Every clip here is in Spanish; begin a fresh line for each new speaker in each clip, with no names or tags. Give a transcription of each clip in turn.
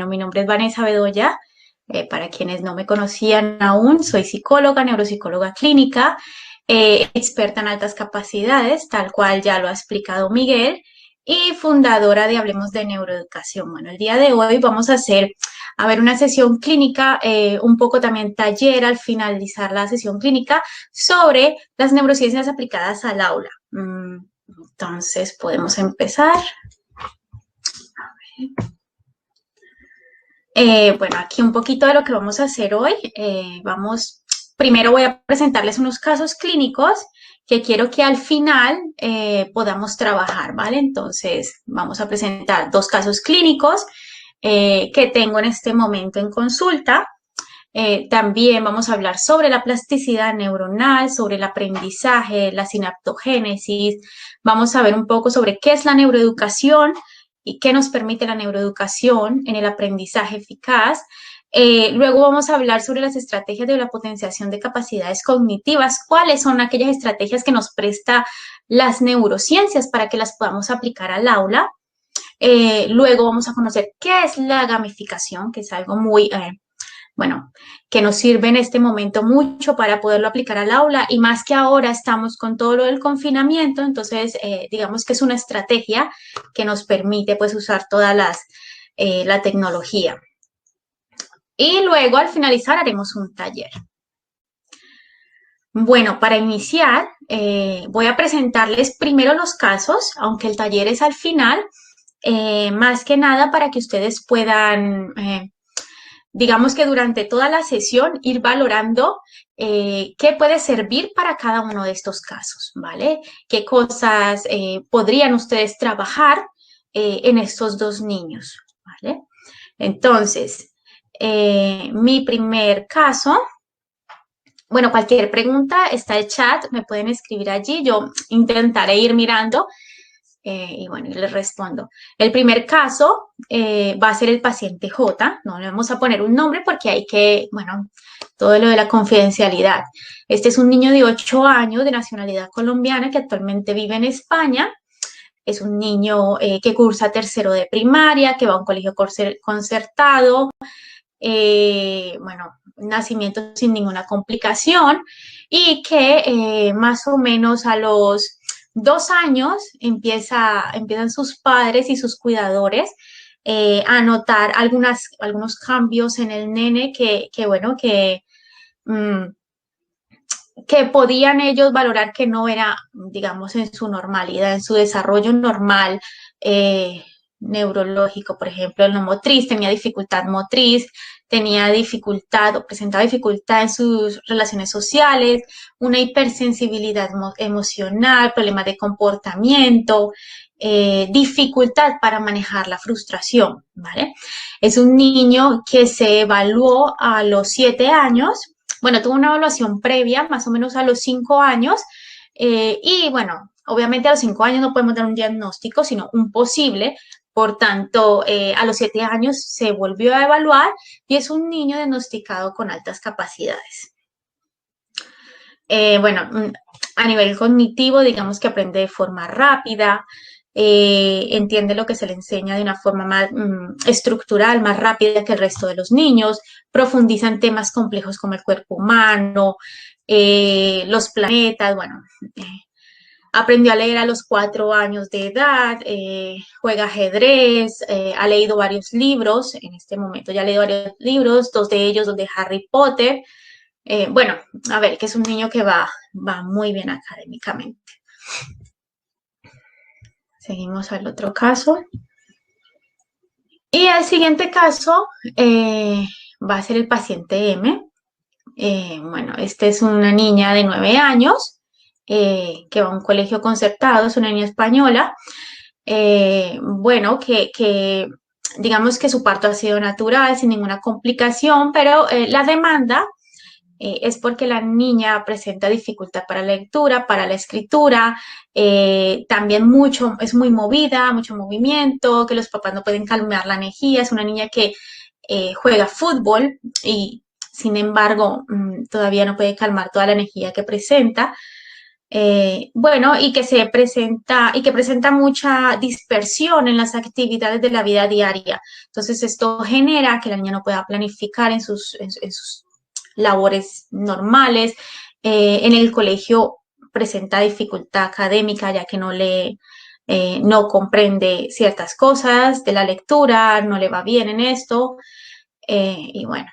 Bueno, mi nombre es Vanessa Bedoya. Para quienes no me conocían aún, soy psicóloga, neuropsicóloga clínica, experta en altas capacidades, tal cual ya lo ha explicado Miguel, y fundadora de Hablemos de Neuroeducación. Bueno, el día de hoy vamos a hacer, una sesión clínica, un poco también taller al finalizar la sesión clínica sobre las neurociencias aplicadas al aula. Entonces, podemos empezar. Bueno, aquí un poquito de lo que vamos a hacer hoy. Primero voy a presentarles unos casos clínicos que quiero que al final podamos trabajar, ¿vale? Entonces, vamos a presentar dos casos clínicos que tengo en este momento en consulta. También vamos a hablar sobre la plasticidad neuronal, sobre el aprendizaje, la sinaptogénesis. Vamos a ver un poco sobre qué es la neuroeducación y qué nos permite la neuroeducación en el aprendizaje eficaz. Luego vamos a hablar sobre las estrategias de la potenciación de capacidades cognitivas, cuáles son aquellas estrategias que nos presta las neurociencias para que las podamos aplicar al aula. Luego vamos a conocer qué es la gamificación, que es algo muy que nos sirve en este momento mucho para poderlo aplicar al aula, y más que ahora estamos con todo lo del confinamiento. Entonces digamos que es una estrategia que nos permite pues usar la tecnología. Y luego al finalizar haremos un taller. Bueno, para iniciar voy a presentarles primero los casos, aunque el taller es al final, más que nada para que ustedes puedan digamos que durante toda la sesión ir valorando qué puede servir para cada uno de estos casos, ¿vale? Qué cosas podrían ustedes trabajar en estos dos niños, ¿vale? Entonces, mi primer caso, bueno, cualquier pregunta está el chat, me pueden escribir allí, yo intentaré ir mirando. Y bueno, les respondo. El primer caso va a ser el paciente J. No le vamos a poner un nombre porque hay que, todo lo de la confidencialidad. Este es un niño de 8 años de nacionalidad colombiana que actualmente vive en España. Es un niño que cursa tercero de primaria, que va a un colegio concertado. Nacimiento sin ninguna complicación, y que más o menos a los 2 años empiezan sus padres y sus cuidadores a notar algunos cambios en el nene que podían ellos valorar que no era, digamos, en su normalidad, en su desarrollo normal neurológico. Por ejemplo, el no motriz tenía dificultad motriz, tenía dificultad o presentaba dificultad en sus relaciones sociales, una hipersensibilidad emocional, problemas de comportamiento, dificultad para manejar la frustración, ¿vale? Es un niño que se evaluó a los 7 años. Bueno, tuvo una evaluación previa, más o menos a los 5 años, y bueno, obviamente a los 5 años no podemos dar un diagnóstico, sino un posible. Por tanto, a los 7 años se volvió a evaluar y es un niño diagnosticado con altas capacidades. A nivel cognitivo, digamos que aprende de forma rápida, entiende lo que se le enseña de una forma más estructural, más rápida que el resto de los niños, profundiza en temas complejos como el cuerpo humano, los planetas, aprendió a leer a los 4 años de edad, juega ajedrez, ha leído varios libros. En este momento ya ha leído varios libros, 2 de ellos, 2 de Harry Potter. Que es un niño que va muy bien académicamente. Seguimos al otro caso. Y el siguiente caso va a ser el paciente M. Esta es una niña de 9 años que va a un colegio concertado, es una niña española. Que digamos que su parto ha sido natural, sin ninguna complicación, pero la demanda es porque la niña presenta dificultad para la lectura, para la escritura, también es muy movida, mucho movimiento, que los papás no pueden calmar la energía. Es una niña que juega fútbol y sin embargo todavía no puede calmar toda la energía que presenta. Bueno, y que presenta mucha dispersión en las actividades de la vida diaria. Entonces, esto genera que la niña no pueda planificar en sus labores normales. En el colegio presenta dificultad académica, ya que no comprende ciertas cosas de la lectura, no le va bien en esto. Y bueno,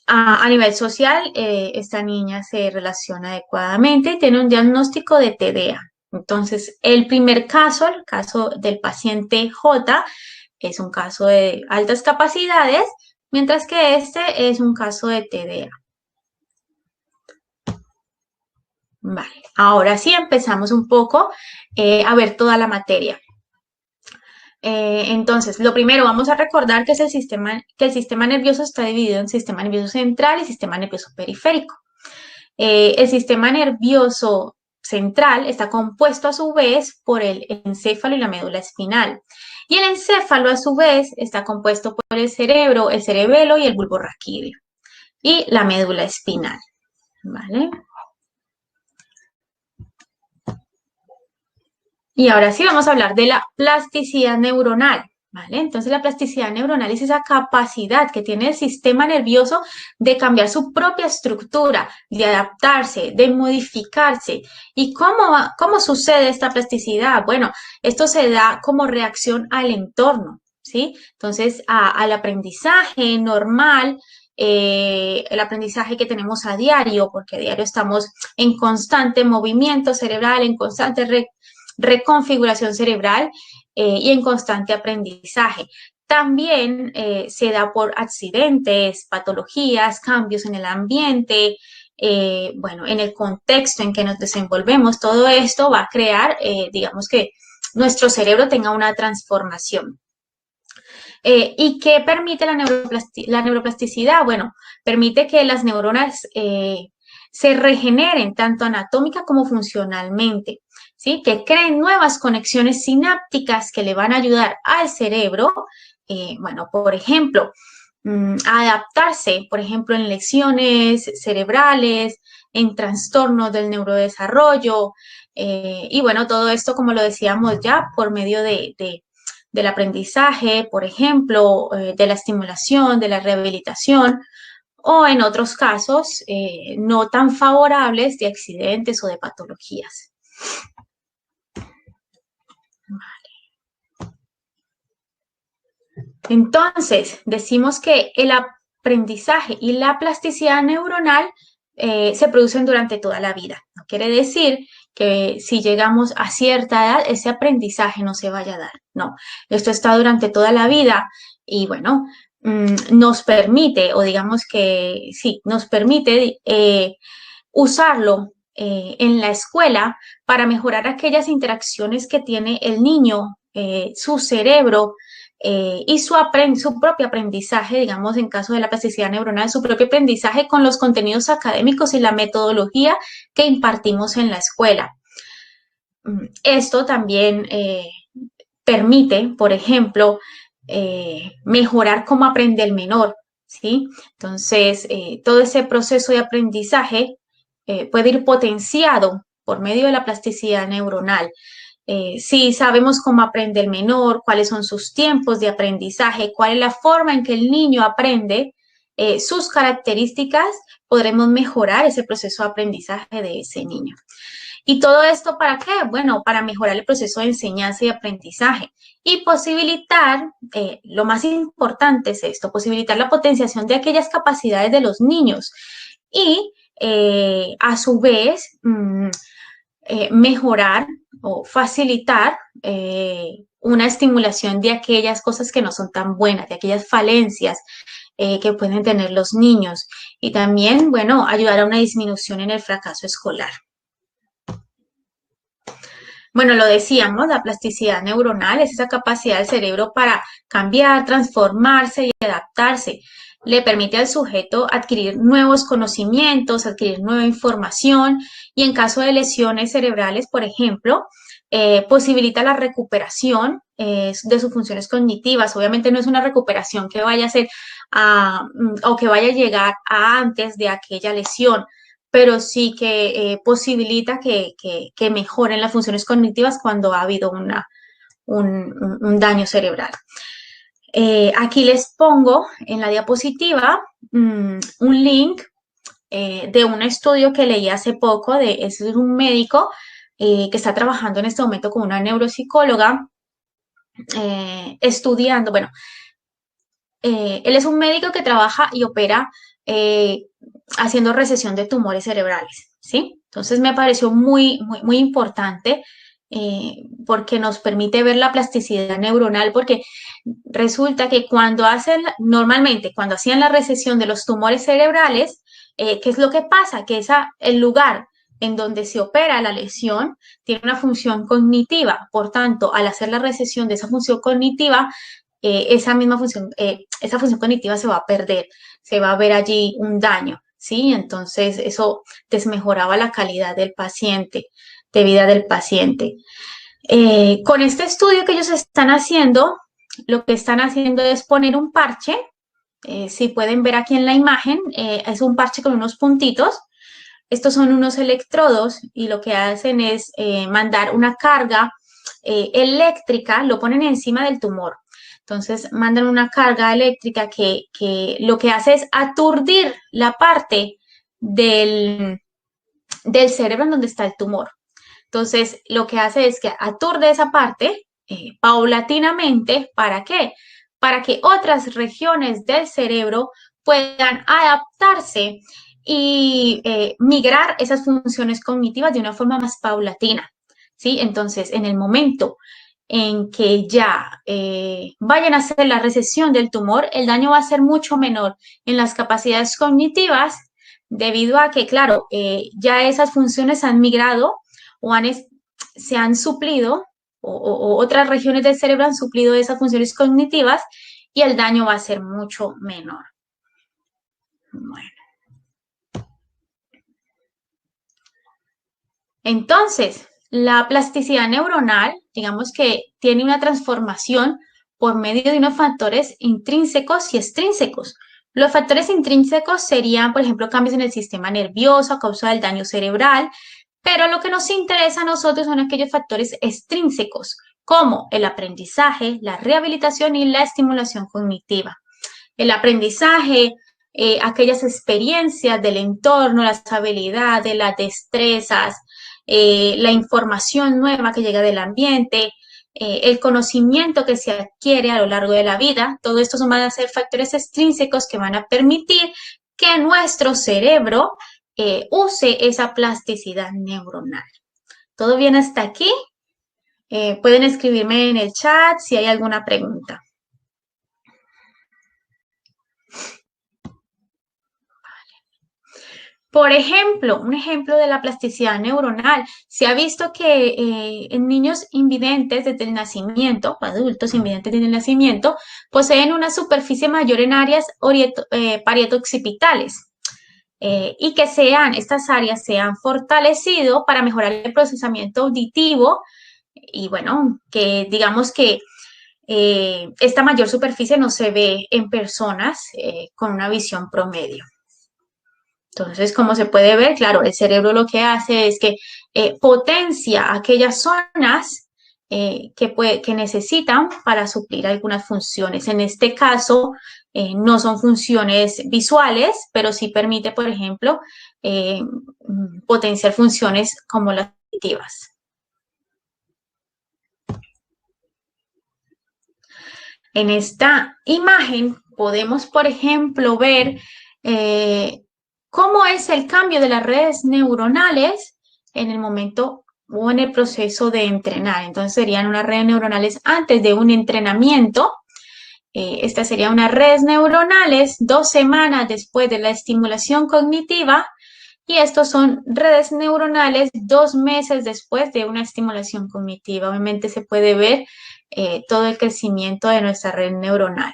a nivel social, esta niña se relaciona adecuadamente y tiene un diagnóstico de TDA. Entonces, el primer caso, el caso del paciente J, es un caso de altas capacidades, mientras que este es un caso de TDA. Vale, ahora sí empezamos un poco a ver toda la materia. Entonces, lo primero, vamos a recordar que que el sistema nervioso está dividido en sistema nervioso central y sistema nervioso periférico. El sistema nervioso central está compuesto a su vez por el encéfalo y la médula espinal. Y el encéfalo a su vez está compuesto por el cerebro, el cerebelo y el bulbo raquídeo. Y la médula espinal. ¿Vale? Y ahora sí vamos a hablar de la plasticidad neuronal. ¿Vale? Entonces la plasticidad neuronal es esa capacidad que tiene el sistema nervioso de cambiar su propia estructura, de adaptarse, de modificarse. ¿Y cómo sucede esta plasticidad? Bueno, esto se da como reacción al entorno, ¿sí? Entonces al aprendizaje normal, el aprendizaje que tenemos a diario, porque a diario estamos en constante movimiento cerebral, en constante reconfiguración cerebral y en constante aprendizaje. También se da por accidentes, patologías, cambios en el ambiente, bueno, en el contexto en que nos desenvolvemos. Todo esto va a crear, digamos que nuestro cerebro tenga una transformación. ¿Y qué permite la neuroplasticidad? Bueno, permite que las neuronas se regeneren tanto anatómica como funcionalmente, ¿sí? Que creen nuevas conexiones sinápticas que le van a ayudar al cerebro, bueno, por ejemplo, a adaptarse, por ejemplo, en lesiones cerebrales, en trastornos del neurodesarrollo, y bueno, todo esto, como lo decíamos ya, por medio del aprendizaje, por ejemplo, de la estimulación, de la rehabilitación, o en otros casos no tan favorables de accidentes o de patologías. Entonces, decimos que el aprendizaje y la plasticidad neuronal se producen durante toda la vida. No quiere decir que si llegamos a cierta edad, ese aprendizaje no se vaya a dar. No, esto está durante toda la vida y bueno, nos permite, o digamos que sí, nos permite usarlo en la escuela para mejorar aquellas interacciones que tiene el niño, su cerebro, y su propio aprendizaje, digamos, en caso de la plasticidad neuronal, su propio aprendizaje con los contenidos académicos y la metodología que impartimos en la escuela. Esto también permite, por ejemplo, mejorar cómo aprende el menor, ¿sí? Entonces, todo ese proceso de aprendizaje puede ir potenciado por medio de la plasticidad neuronal. Si sabemos cómo aprende el menor, cuáles son sus tiempos de aprendizaje, cuál es la forma en que el niño aprende, sus características, podremos mejorar ese proceso de aprendizaje de ese niño. ¿Y todo esto para qué? Bueno, para mejorar el proceso de enseñanza y aprendizaje y posibilitar, lo más importante es esto, posibilitar la potenciación de aquellas capacidades de los niños y a su vez mejorar o facilitar una estimulación de aquellas cosas que no son tan buenas, de aquellas falencias que pueden tener los niños y también, bueno, ayudar a una disminución en el fracaso escolar. Bueno, lo decíamos, la plasticidad neuronal es esa capacidad del cerebro para cambiar, transformarse y adaptarse. Le permite al sujeto adquirir nuevos conocimientos, adquirir nueva información y en caso de lesiones cerebrales, por ejemplo, posibilita la recuperación de sus funciones cognitivas. Obviamente no es una recuperación que vaya a ser o que vaya a llegar a antes de aquella lesión, pero sí que posibilita que mejoren las funciones cognitivas cuando ha habido un daño cerebral. Aquí les pongo en la diapositiva un link de un estudio que leí hace poco, es un médico que está trabajando en este momento con una neuropsicóloga estudiando, bueno, él es un médico que trabaja y opera haciendo recesión de tumores cerebrales, ¿sí? Entonces me pareció muy importante porque nos permite ver la plasticidad neuronal, porque resulta que normalmente cuando hacían la recesión de los tumores cerebrales, ¿qué es lo que pasa? Que el lugar en donde se opera la lesión tiene una función cognitiva, por tanto, al hacer la recesión de esa función cognitiva, esa función cognitiva se va a perder, se va a ver allí un daño, ¿sí? Entonces, eso desmejoraba la calidad del paciente, de vida del paciente. Con este estudio que ellos están haciendo, lo que están haciendo es poner un parche, si pueden ver aquí en la imagen, es un parche con unos puntitos. Estos son unos electrodos y lo que hacen es mandar una carga eléctrica, lo ponen encima del tumor. Entonces mandan una carga eléctrica que lo que hace es aturdir la parte del cerebro en donde está el tumor. Entonces lo que hace es que aturde esa parte paulatinamente. ¿Para qué? Para que otras regiones del cerebro puedan adaptarse y migrar esas funciones cognitivas de una forma más paulatina, ¿sí? Entonces, en el momento en que ya vayan a hacer la recesión del tumor, el daño va a ser mucho menor en las capacidades cognitivas debido a que, claro, ya esas funciones han migrado o se han suplido o otras regiones del cerebro han suplido esas funciones cognitivas y el daño va a ser mucho menor. Bueno. Entonces, la plasticidad neuronal, digamos que tiene una transformación por medio de unos factores intrínsecos y extrínsecos. Los factores intrínsecos serían, por ejemplo, cambios en el sistema nervioso a causa del daño cerebral, pero lo que nos interesa a nosotros son aquellos factores extrínsecos, como el aprendizaje, la rehabilitación y la estimulación cognitiva. El aprendizaje, aquellas experiencias del entorno, las habilidades, las destrezas, la información nueva que llega del ambiente, el conocimiento que se adquiere a lo largo de la vida, todo esto van a ser factores extrínsecos que van a permitir que nuestro cerebro use esa plasticidad neuronal. ¿Todo bien hasta aquí? Pueden escribirme en el chat si hay alguna pregunta. Por ejemplo, un ejemplo de la plasticidad neuronal, se ha visto que en niños invidentes desde el nacimiento, adultos invidentes desde el nacimiento, poseen una superficie mayor en áreas parieto-occipitales y que estas áreas se han fortalecido para mejorar el procesamiento auditivo y bueno, que digamos que esta mayor superficie no se ve en personas con una visión promedio. Entonces, como se puede ver, claro, el cerebro lo que hace es que potencia aquellas zonas que necesitan para suplir algunas funciones. En este caso, no son funciones visuales, pero sí permite, por ejemplo, potenciar funciones como las cognitivas. En esta imagen podemos, por ejemplo, ver cómo es el cambio de las redes neuronales en el momento o en el proceso de entrenar. Entonces serían unas redes neuronales antes de un entrenamiento. Estas serían unas redes neuronales 2 semanas después de la estimulación cognitiva y estos son redes neuronales 2 meses después de una estimulación cognitiva. Obviamente se puede ver todo el crecimiento de nuestra red neuronal,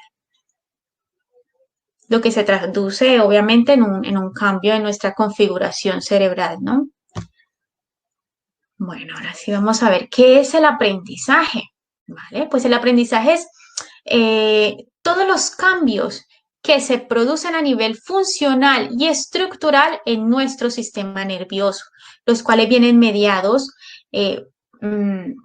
lo que se traduce obviamente en un cambio en nuestra configuración cerebral, ¿no? Bueno, ahora sí vamos a ver qué es el aprendizaje, ¿vale? Pues el aprendizaje es todos los cambios que se producen a nivel funcional y estructural en nuestro sistema nervioso, los cuales vienen mediados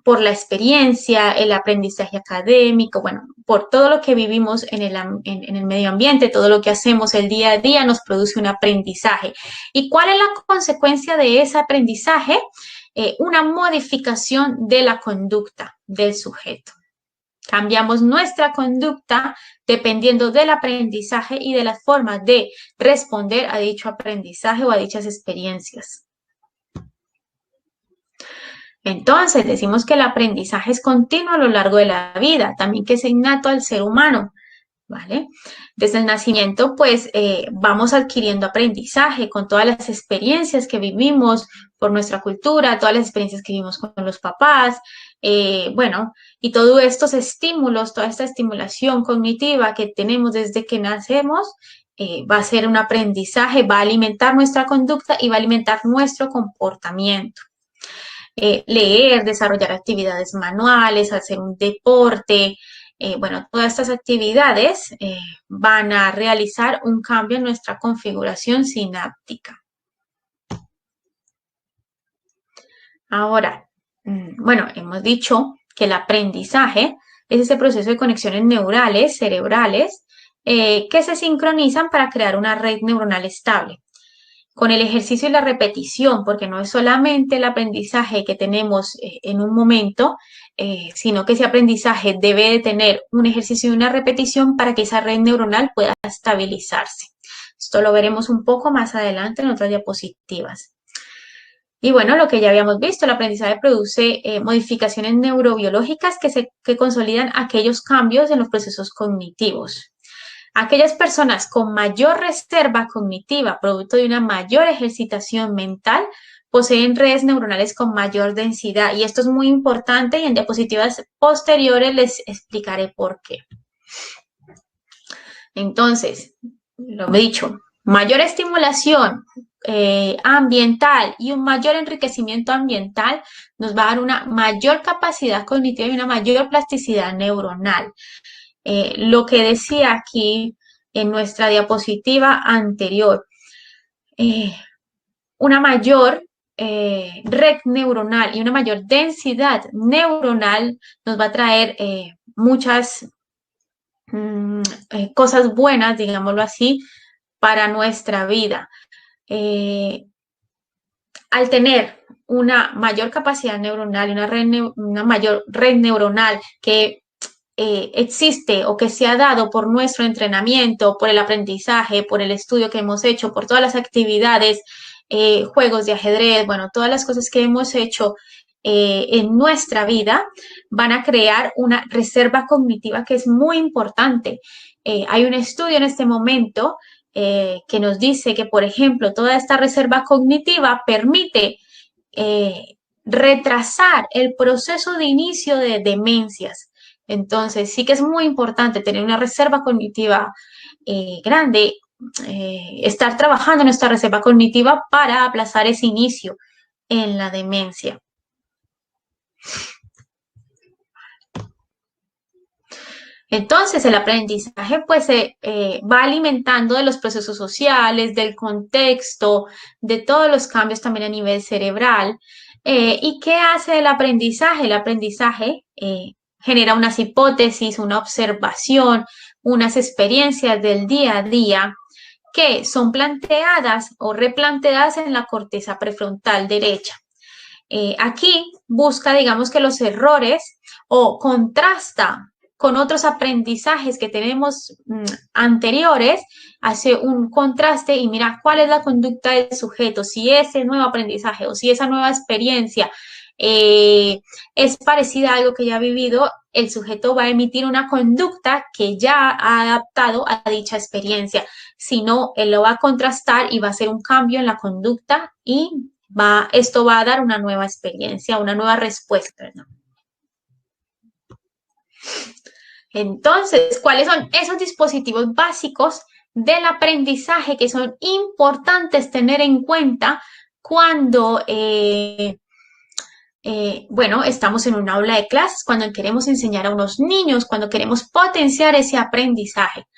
por la experiencia, el aprendizaje académico, bueno, por todo lo que vivimos en el medio ambiente, todo lo que hacemos el día a día nos produce un aprendizaje. ¿Y cuál es la consecuencia de ese aprendizaje? Una modificación de la conducta del sujeto. Cambiamos nuestra conducta dependiendo del aprendizaje y de las formas de responder a dicho aprendizaje o a dichas experiencias. Entonces, decimos que el aprendizaje es continuo a lo largo de la vida, también que es innato al ser humano, ¿vale? Desde el nacimiento, pues, vamos adquiriendo aprendizaje con todas las experiencias que vivimos por nuestra cultura, todas las experiencias que vivimos con los papás, bueno, y todos estos estímulos, toda esta estimulación cognitiva que tenemos desde que nacemos, va a ser un aprendizaje, va a alimentar nuestra conducta y va a alimentar nuestro comportamiento. Leer, desarrollar actividades manuales, hacer un deporte, bueno, todas estas actividades van a realizar un cambio en nuestra configuración sináptica. Ahora, bueno, hemos dicho que el aprendizaje es ese proceso de conexiones neurales, cerebrales, que se sincronizan para crear una red neuronal estable. Con el ejercicio y la repetición, porque no es solamente el aprendizaje que tenemos en un momento, sino que ese aprendizaje debe de tener un ejercicio y una repetición para que esa red neuronal pueda estabilizarse. Esto lo veremos un poco más adelante en otras diapositivas. Y bueno, lo que ya habíamos visto, el aprendizaje produce modificaciones neurobiológicas que consolidan aquellos cambios en los procesos cognitivos. Aquellas personas con mayor reserva cognitiva, producto de una mayor ejercitación mental, poseen redes neuronales con mayor densidad. Y esto es muy importante y en diapositivas posteriores les explicaré por qué. Entonces, lo he dicho, mayor estimulación ambiental y un mayor enriquecimiento ambiental nos va a dar una mayor capacidad cognitiva y una mayor plasticidad neuronal. Lo que decía aquí en nuestra diapositiva anterior, una mayor red neuronal y una mayor densidad neuronal nos va a traer muchas cosas buenas, digámoslo así, para nuestra vida. Al tener una mayor capacidad neuronal y una mayor red neuronal que existe o que se ha dado por nuestro entrenamiento, por el aprendizaje, por el estudio que hemos hecho, por todas las actividades, juegos de ajedrez, bueno, todas las cosas que hemos hecho en nuestra vida, van a crear una reserva cognitiva que es muy importante. Hay un estudio en este momento que nos dice que, por ejemplo, toda esta reserva cognitiva permite retrasar el proceso de inicio de demencias. Entonces, sí que es muy importante tener una reserva cognitiva grande, estar trabajando en nuestra reserva cognitiva para aplazar ese inicio en la demencia. Entonces, el aprendizaje pues se va alimentando de los procesos sociales, del contexto, de todos los cambios también a nivel cerebral. ¿Y qué hace el aprendizaje? El aprendizaje genera unas hipótesis, una observación, unas experiencias del día a día que son planteadas o replanteadas en la corteza prefrontal derecha. Aquí busca, digamos que los errores o contrasta con otros aprendizajes que tenemos anteriores, hace un contraste y mira cuál es la conducta del sujeto, si ese nuevo aprendizaje o si esa nueva experiencia es parecida a algo que ya ha vivido, el sujeto va a emitir una conducta que ya ha adaptado a dicha experiencia. Si no, él lo va a contrastar y va a hacer un cambio en la conducta y esto va a dar una nueva experiencia, una nueva respuesta, ¿no? Entonces, ¿cuáles son esos dispositivos básicos del aprendizaje que son importantes tener en cuenta cuando, bueno, estamos en un aula de clases, cuando queremos enseñar a unos niños, cuando queremos potenciar ese aprendizaje?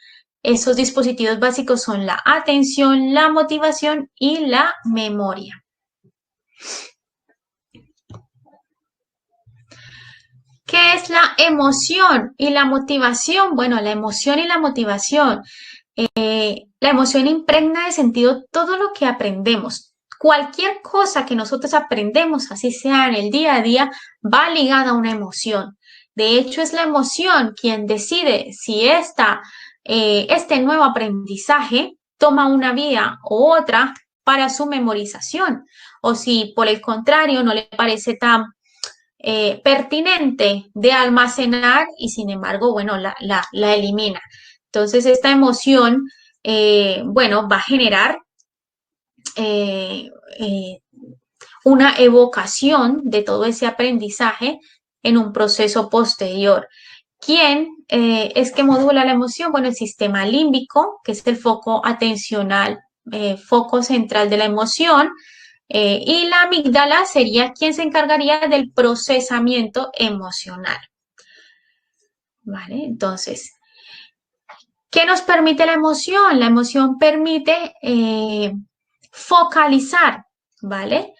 Esos dispositivos básicos son la atención, la motivación y la memoria. ¿Qué es la emoción y la motivación? Bueno, la emoción y la motivación. La emoción impregna de sentido todo lo que aprendemos. Cualquier cosa que nosotros aprendemos, así sea en el día a día, va ligada a una emoción. De hecho, es la emoción quien decide si este nuevo aprendizaje toma una vía u otra para su memorización, o si por el contrario no le parece tan pertinente de almacenar y sin embargo, bueno, la elimina. Entonces, esta emoción, bueno, va a generar eh, eh, una evocación de todo ese aprendizaje en un proceso posterior. ¿Quién es que modula la emoción? Bueno, el sistema límbico, que es el foco atencional, foco central de la emoción, y la amígdala sería quien se encargaría del procesamiento emocional. ¿Vale? Entonces, ¿qué nos permite la emoción? La emoción permite focalizar, ¿vale?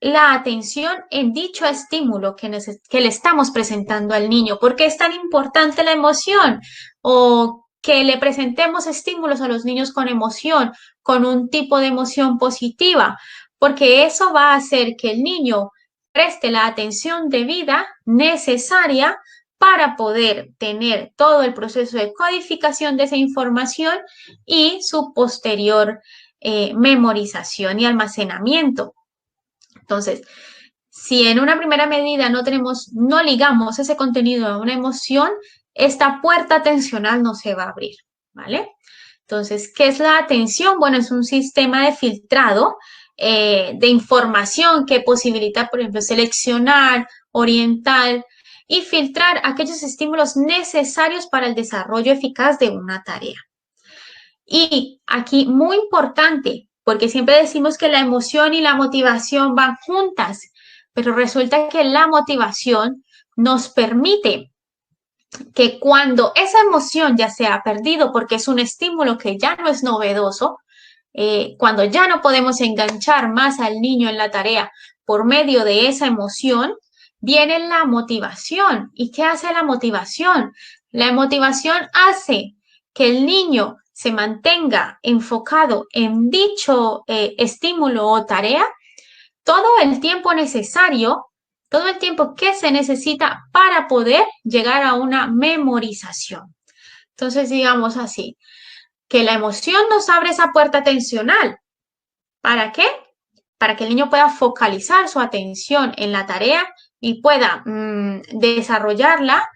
La atención en dicho estímulo que le estamos presentando al niño. ¿Por qué es tan importante la emoción? O que le presentemos estímulos a los niños con emoción, con un tipo de emoción positiva, porque eso va a hacer que el niño preste la atención debida necesaria para poder tener todo el proceso de codificación de esa información y su posterior memorización y almacenamiento. Entonces, si en una primera medida no ligamos ese contenido a una emoción, esta puerta atencional no se va a abrir, ¿vale? Entonces, ¿qué es la atención? Bueno, es un sistema de filtrado de información que posibilita, por ejemplo, seleccionar, orientar y filtrar aquellos estímulos necesarios para el desarrollo eficaz de una tarea. Y aquí, muy importante, porque siempre decimos que la emoción y la motivación van juntas, pero resulta que la motivación nos permite que cuando esa emoción ya se ha perdido porque es un estímulo que ya no es novedoso, cuando ya no podemos enganchar más al niño en la tarea por medio de esa emoción, viene la motivación. ¿Y qué hace la motivación? La motivación hace que el niño se mantenga enfocado en dicho estímulo o tarea todo el tiempo necesario, todo el tiempo que se necesita para poder llegar a una memorización. Entonces, digamos así, que la emoción nos abre esa puerta atencional. ¿Para qué? Para que el niño pueda focalizar su atención en la tarea y pueda desarrollarla,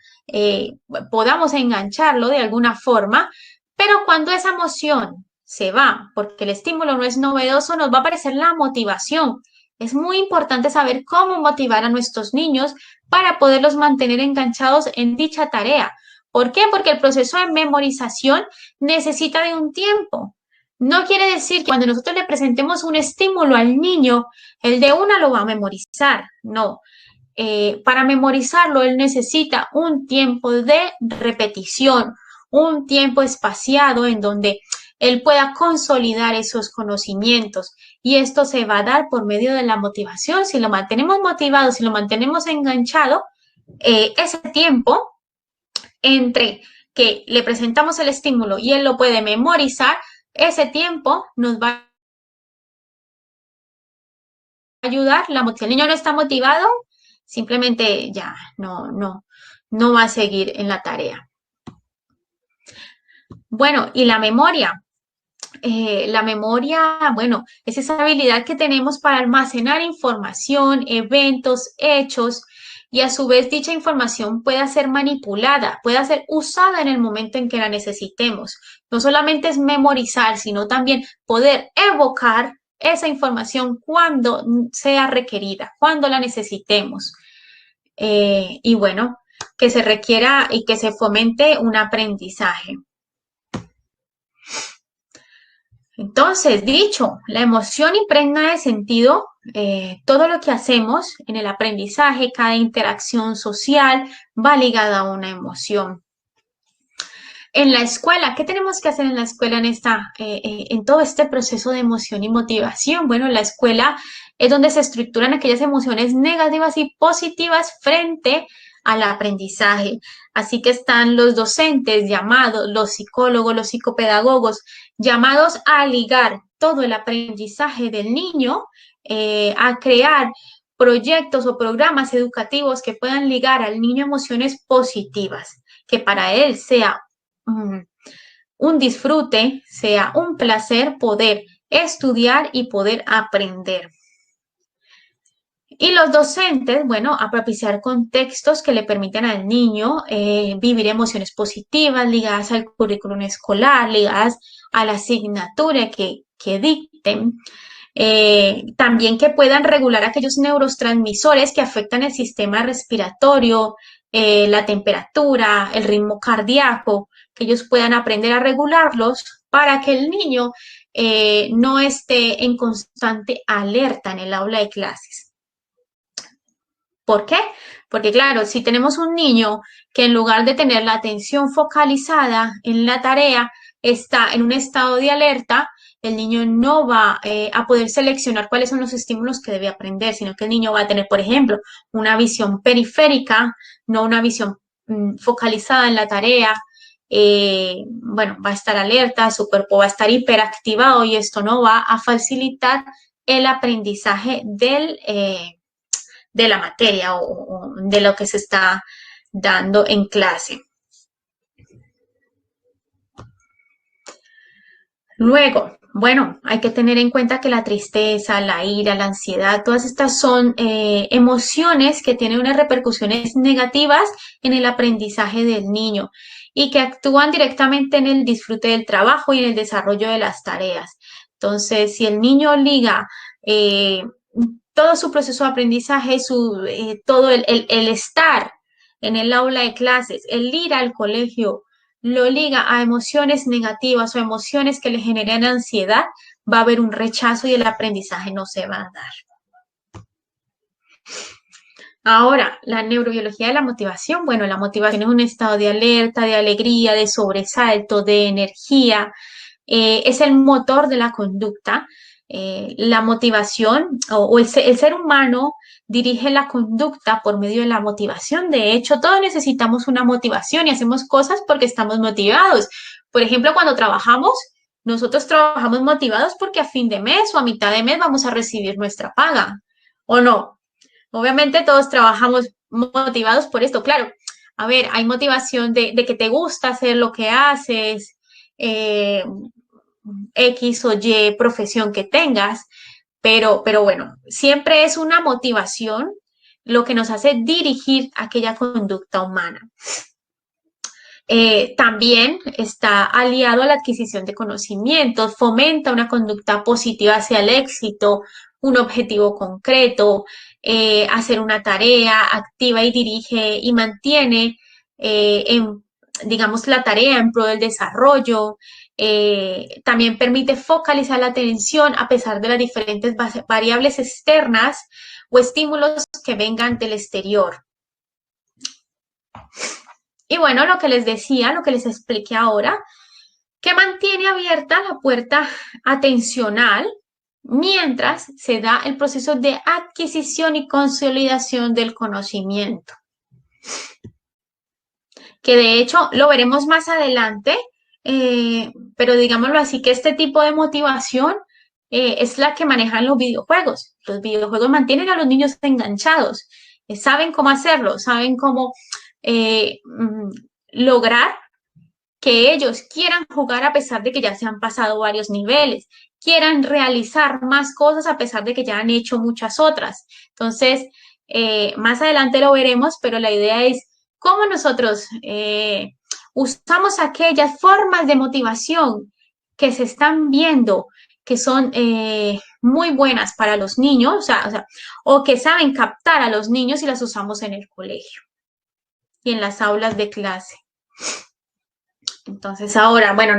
podamos engancharlo de alguna forma, pero cuando esa emoción se va, porque el estímulo no es novedoso, nos va a aparecer la motivación. Es muy importante saber cómo motivar a nuestros niños para poderlos mantener enganchados en dicha tarea. ¿Por qué? Porque el proceso de memorización necesita de un tiempo. No quiere decir que cuando nosotros le presentemos un estímulo al niño, él de una lo va a memorizar. No. Para memorizarlo, él necesita un tiempo de repetición, un tiempo espaciado en donde él pueda consolidar esos conocimientos. Y esto se va a dar por medio de la motivación. Si lo mantenemos motivado, si lo mantenemos enganchado, ese tiempo entre que le presentamos el estímulo y él lo puede memorizar, ese tiempo nos va a ayudar. Si el niño no está motivado, simplemente ya no va a seguir en la tarea. Bueno, y la memoria. La memoria, bueno, es esa habilidad que tenemos para almacenar información, eventos, hechos, y a su vez dicha información pueda ser manipulada, pueda ser usada en el momento en que la necesitemos. No solamente es memorizar, sino también poder evocar esa información cuando sea requerida, cuando la necesitemos. Y bueno, que se requiera y que se fomente un aprendizaje. Entonces, dicho, la emoción impregna de sentido todo lo que hacemos en el aprendizaje, cada interacción social va ligada a una emoción. En la escuela, ¿qué tenemos que hacer en la escuela en todo este proceso de emoción y motivación? Bueno, la escuela es donde se estructuran aquellas emociones negativas y positivas frente al aprendizaje. Así que están los docentes llamados, los psicólogos, los psicopedagogos, llamados a ligar todo el aprendizaje del niño, a crear proyectos o programas educativos que puedan ligar al niño emociones positivas, que para él sea un disfrute, sea un placer poder estudiar y poder aprender. Y los docentes, bueno, a propiciar contextos que le permitan al niño vivir emociones positivas ligadas al currículum escolar, ligadas a la asignatura que dicten. También que puedan regular aquellos neurotransmisores que afectan el sistema respiratorio, la temperatura, el ritmo cardíaco, que ellos puedan aprender a regularlos para que el niño no esté en constante alerta en el aula de clases. ¿Por qué? Porque claro, si tenemos un niño que en lugar de tener la atención focalizada en la tarea, está en un estado de alerta, el niño no va a poder seleccionar cuáles son los estímulos que debe aprender, sino que el niño va a tener, por ejemplo, una visión periférica, no una visión focalizada en la tarea. Bueno, va a estar alerta, su cuerpo va a estar hiperactivado y esto no va a facilitar el aprendizaje de la materia o de lo que se está dando en clase. Luego, bueno, hay que tener en cuenta que la tristeza, la ira, la ansiedad, todas estas son emociones que tienen unas repercusiones negativas en el aprendizaje del niño y que actúan directamente en el disfrute del trabajo y en el desarrollo de las tareas. Entonces, si el niño liga todo su proceso de aprendizaje, todo el estar en el aula de clases, el ir al colegio, lo liga a emociones negativas o emociones que le generan ansiedad, va a haber un rechazo y el aprendizaje no se va a dar. Ahora, la neurobiología de la motivación. Bueno, la motivación es un estado de alerta, de alegría, de sobresalto, de energía. Es el motor de la conducta. La motivación o el ser humano dirige la conducta por medio de la motivación. De hecho, todos necesitamos una motivación y hacemos cosas porque estamos motivados. Por ejemplo, cuando trabajamos, nosotros trabajamos motivados porque a fin de mes o a mitad de mes vamos a recibir nuestra paga, ¿o no? Obviamente todos trabajamos motivados por esto. Claro, a ver, hay motivación de que te gusta hacer lo que haces, X o Y profesión que tengas, pero bueno, siempre es una motivación lo que nos hace dirigir aquella conducta humana. También está aliado a la adquisición de conocimientos, fomenta una conducta positiva hacia el éxito, un objetivo concreto, hacer una tarea, activa y dirige y mantiene, digamos, la tarea en pro del desarrollo. También permite focalizar la atención a pesar de las diferentes variables externas o estímulos que vengan del exterior. Y bueno, lo que les decía, lo que les expliqué ahora, que mantiene abierta la puerta atencional mientras se da el proceso de adquisición y consolidación del conocimiento. Que de hecho lo veremos más adelante, pero digámoslo así, que este tipo de motivación es la que manejan los videojuegos. Los videojuegos mantienen a los niños enganchados, saben cómo hacerlo, saben cómo lograr que ellos quieran jugar a pesar de que ya se han pasado varios niveles, quieran realizar más cosas a pesar de que ya han hecho muchas otras. Entonces, más adelante lo veremos, pero la idea es cómo nosotros usamos aquellas formas de motivación que se están viendo, que son muy buenas para los niños, o que saben captar a los niños y las usamos en el colegio y en las aulas de clase. Entonces ahora, bueno,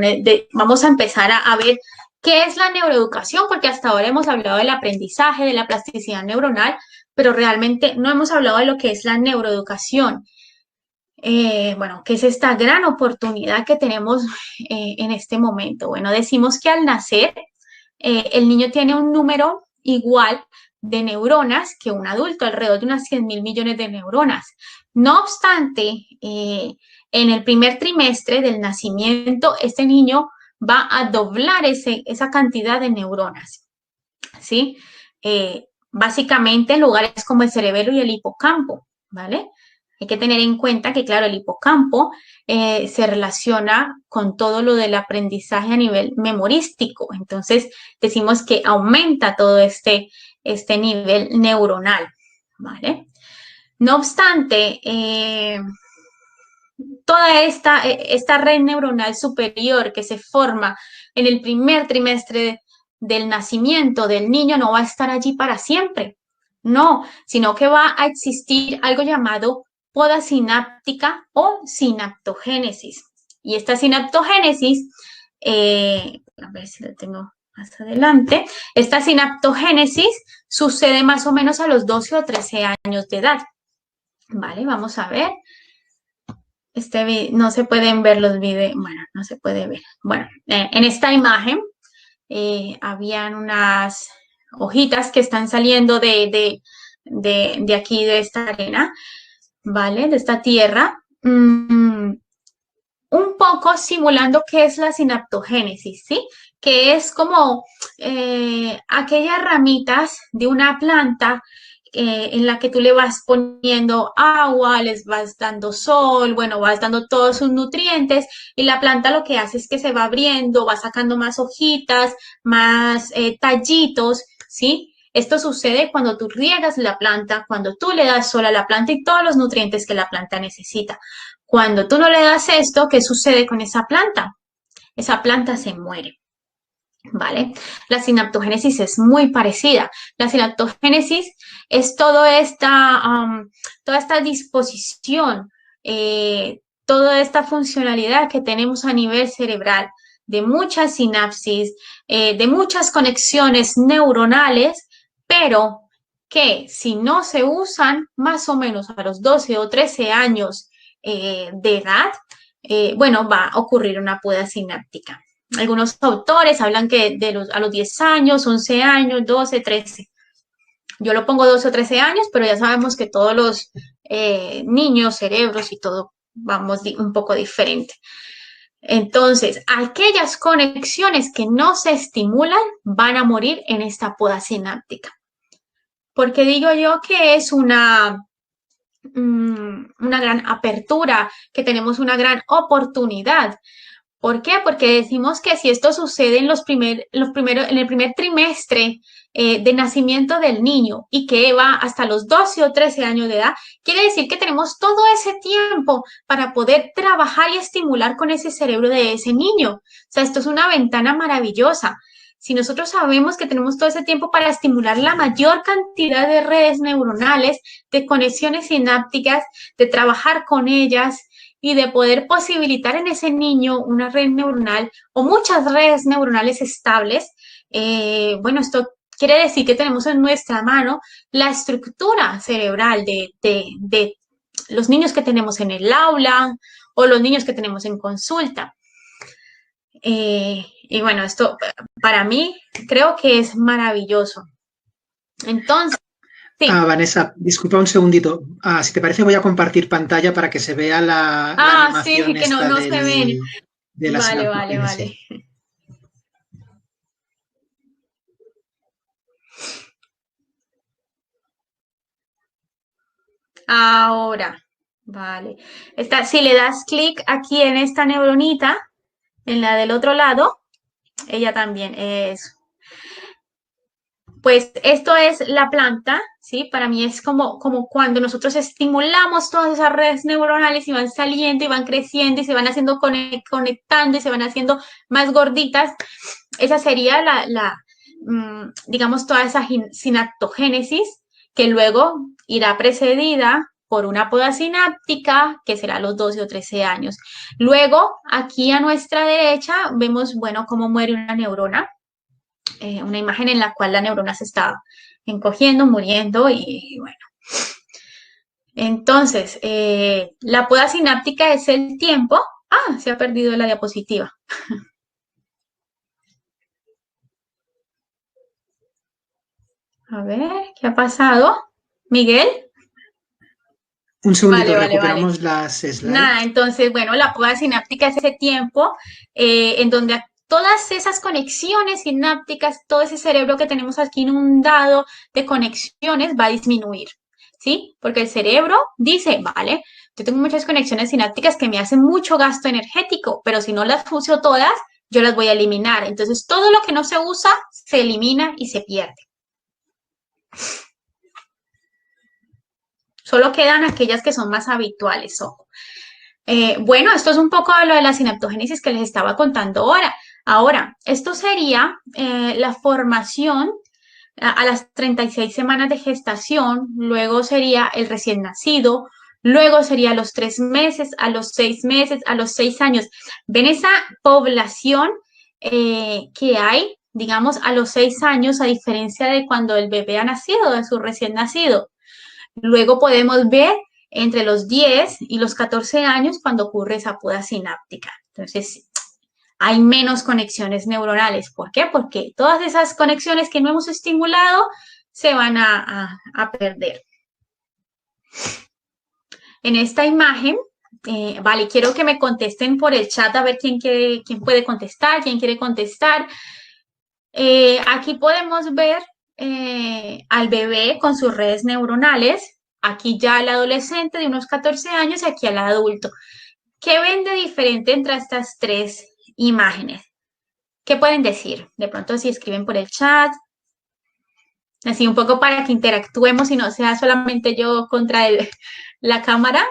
vamos a empezar a ver qué es la neuroeducación, porque hasta ahora hemos hablado del aprendizaje, de la plasticidad neuronal, pero realmente no hemos hablado de lo que es la neuroeducación. bueno, ¿qué es esta gran oportunidad que tenemos en este momento? Bueno, decimos que al nacer el niño tiene un número igual de neuronas que un adulto, alrededor de unas 100.000 millones de neuronas. No obstante, en el primer trimestre del nacimiento, este niño va a doblar esa cantidad de neuronas, ¿sí? Básicamente en lugares como el cerebelo y el hipocampo, ¿vale? Hay que tener en cuenta que, claro, el hipocampo se relaciona con todo lo del aprendizaje a nivel memorístico. Entonces, decimos que aumenta todo este nivel neuronal, ¿vale? No obstante, toda esta red neuronal superior que se forma en el primer trimestre del nacimiento del niño no va a estar allí para siempre. No, sino que va a existir algo llamado poda sináptica o sinaptogénesis. Y esta sinaptogénesis, a ver si lo tengo más adelante, esta sinaptogénesis sucede más o menos a los 12 o 13 años de edad. Vale, vamos a ver. No se pueden ver los videos, bueno, no se puede ver. Bueno, en esta imagen habían unas hojitas que están saliendo de aquí, de esta arena, ¿vale? De esta tierra. Un poco simulando qué es la sinaptogénesis, ¿sí? Que es como aquellas ramitas de una planta en la que tú le vas poniendo agua, les vas dando sol, bueno, vas dando todos sus nutrientes y la planta lo que hace es que se va abriendo, va sacando más hojitas, más tallitos, ¿sí? Esto sucede cuando tú riegas la planta, cuando tú le das sol a la planta y todos los nutrientes que la planta necesita. Cuando tú no le das esto, ¿qué sucede con esa planta? Esa planta se muere, ¿vale? La sinaptogénesis es muy parecida. La sinaptogénesis es toda esta disposición, toda esta funcionalidad que tenemos a nivel cerebral de muchas sinapsis, de muchas conexiones neuronales, pero que si no se usan más o menos a los 12 o 13 años de edad, bueno, va a ocurrir una poda sináptica. Algunos autores hablan que a los 10 años, 11 años, 12, 13. Yo lo pongo 12 o 13 años, pero ya sabemos que todos los niños, cerebros y todo vamos un poco diferente. Entonces, aquellas conexiones que no se estimulan van a morir en esta poda sináptica. Porque digo yo que es una gran apertura, que tenemos una gran oportunidad. ¿Por qué? Porque decimos que si esto sucede en en el primer trimestre de nacimiento del niño y que va hasta los 12 o 13 años de edad, quiere decir que tenemos todo ese tiempo para poder trabajar y estimular con ese cerebro de ese niño. O sea, esto es una ventana maravillosa. Si nosotros sabemos que tenemos todo ese tiempo para estimular la mayor cantidad de redes neuronales, de conexiones sinápticas, de trabajar con ellas, y de poder posibilitar en ese niño una red neuronal o muchas redes neuronales estables, bueno, esto quiere decir que tenemos en nuestra mano la estructura cerebral de los niños que tenemos en el aula o los niños que tenemos en consulta. Y bueno, esto para mí creo que es maravilloso. Entonces, sí.
Vanessa, disculpa un segundito. Si te parece, voy a compartir pantalla para que se vea la animación
Sí, que
esta
no se ven.
de la
Vale.
sinaptogénesis.
Ahora, vale. Si le das clic aquí en esta neuronita, en la del otro lado, ella también es. Pues esto es la planta, ¿sí? Para mí es como cuando nosotros estimulamos todas esas redes neuronales y van saliendo y van creciendo y se van haciendo conectando y se van haciendo más gorditas. Esa sería digamos, toda esa sinaptogénesis que luego irá precedida por una poda sináptica que será a los 12 o 13 años. Luego, aquí a nuestra derecha vemos, bueno, cómo muere una neurona, una imagen en la cual la neurona se está encogiendo, muriendo y bueno. Entonces, la poda sináptica es el tiempo. Ah, se ha perdido la diapositiva. A ver, ¿qué ha pasado? Miguel.
Un segundito,
Vale, vale, vale.
recuperamos las
Nada,
slides.
entonces, bueno, la poda sináptica es ese tiempo en donde todas esas conexiones sinápticas, todo ese cerebro que tenemos aquí inundado de conexiones va a disminuir, ¿sí? Porque el cerebro dice, vale, yo tengo muchas conexiones sinápticas que me hacen mucho gasto energético, pero si no las uso todas, yo las voy a eliminar. Entonces, todo lo que no se usa se elimina y se pierde. Solo quedan aquellas que son más habituales, ojo. Bueno, esto es un poco de lo de la sinaptogénesis que les estaba contando ahora. Ahora, esto sería la formación a las 36 semanas de gestación, luego sería el recién nacido, luego sería a los 3 meses, a los 6 meses, a los 6 años. ¿Ven esa población que hay, digamos, a los 6 años, a diferencia de cuando el bebé ha nacido, de su recién nacido? Luego podemos ver entre los 10 y los 14 años cuando ocurre esa poda sináptica. Entonces, hay menos conexiones neuronales. ¿Por qué? Porque todas esas conexiones que no hemos estimulado se van a perder. En esta imagen, vale, quiero que me contesten por el chat a ver quién puede contestar, quién quiere contestar. Aquí podemos ver al bebé con sus redes neuronales, aquí ya al adolescente de unos 14 años y aquí al adulto. ¿Qué ven de diferente entre estas tres imágenes? ¿Qué pueden decir? De pronto si escriben por el chat, así un poco para que interactuemos y no sea solamente yo contra la cámara.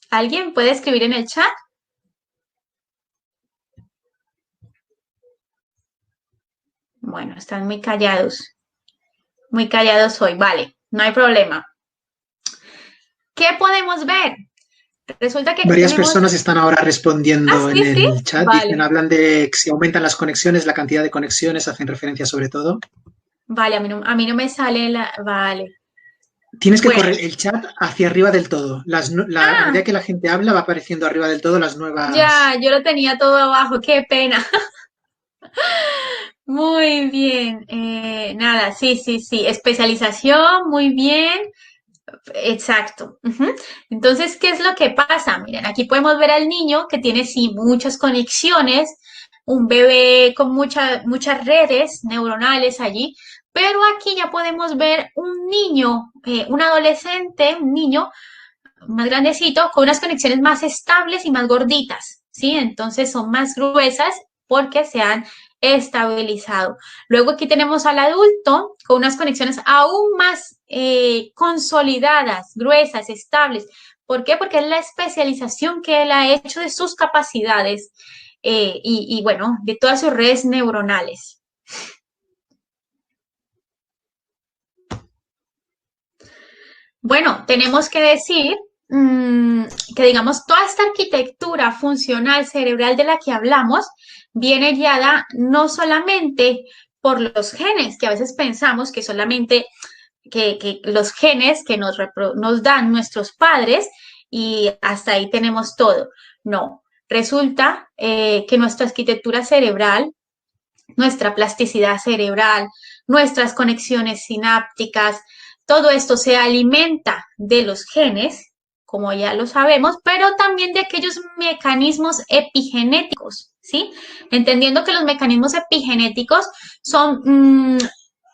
¿Alguien puede escribir en el chat? Bueno, están muy callados hoy, vale, no hay problema. ¿Qué podemos ver? Resulta que aquí
Varias
tenemos...
personas están ahora
Ah,
respondiendo en
sí, sí,
el chat. Dicen,
vale.
hablan de que si aumentan las conexiones, la cantidad de conexiones, hacen referencia sobre todo.
Vale, a mí no me sale la... Vale.
Tienes que
Bueno.
correr el chat hacia arriba del todo. A medida
Ah,
que la gente habla, va apareciendo arriba del todo las
ya,
nuevas.
yo lo tenía todo abajo, qué pena. Muy bien. Nada, sí, sí, sí. Especialización, muy bien. Exacto. Ujú. Entonces, ¿qué es lo que pasa? Miren, aquí podemos ver al niño que tiene sí muchas conexiones, un bebé con muchas redes neuronales allí, pero aquí ya podemos ver un niño, un adolescente, un niño más grandecito, con unas conexiones más estables y más gorditas, ¿sí? Entonces son más gruesas porque se han estabilizado. Luego aquí tenemos al adulto con unas conexiones aún más consolidadas, gruesas, estables. ¿Por qué? Porque es la especialización que él ha hecho de sus capacidades bueno, de todas sus redes neuronales. Bueno, tenemos que decir que, digamos, toda esta arquitectura funcional cerebral de la que hablamos viene guiada no solamente por los genes, que a veces pensamos que solamente que los genes que nos dan nuestros padres y hasta ahí tenemos todo. No, resulta que nuestra arquitectura cerebral, nuestra plasticidad cerebral, nuestras conexiones sinápticas, todo esto se alimenta de los genes, como ya lo sabemos, pero también de aquellos mecanismos epigenéticos, ¿sí? Entendiendo que los mecanismos epigenéticos son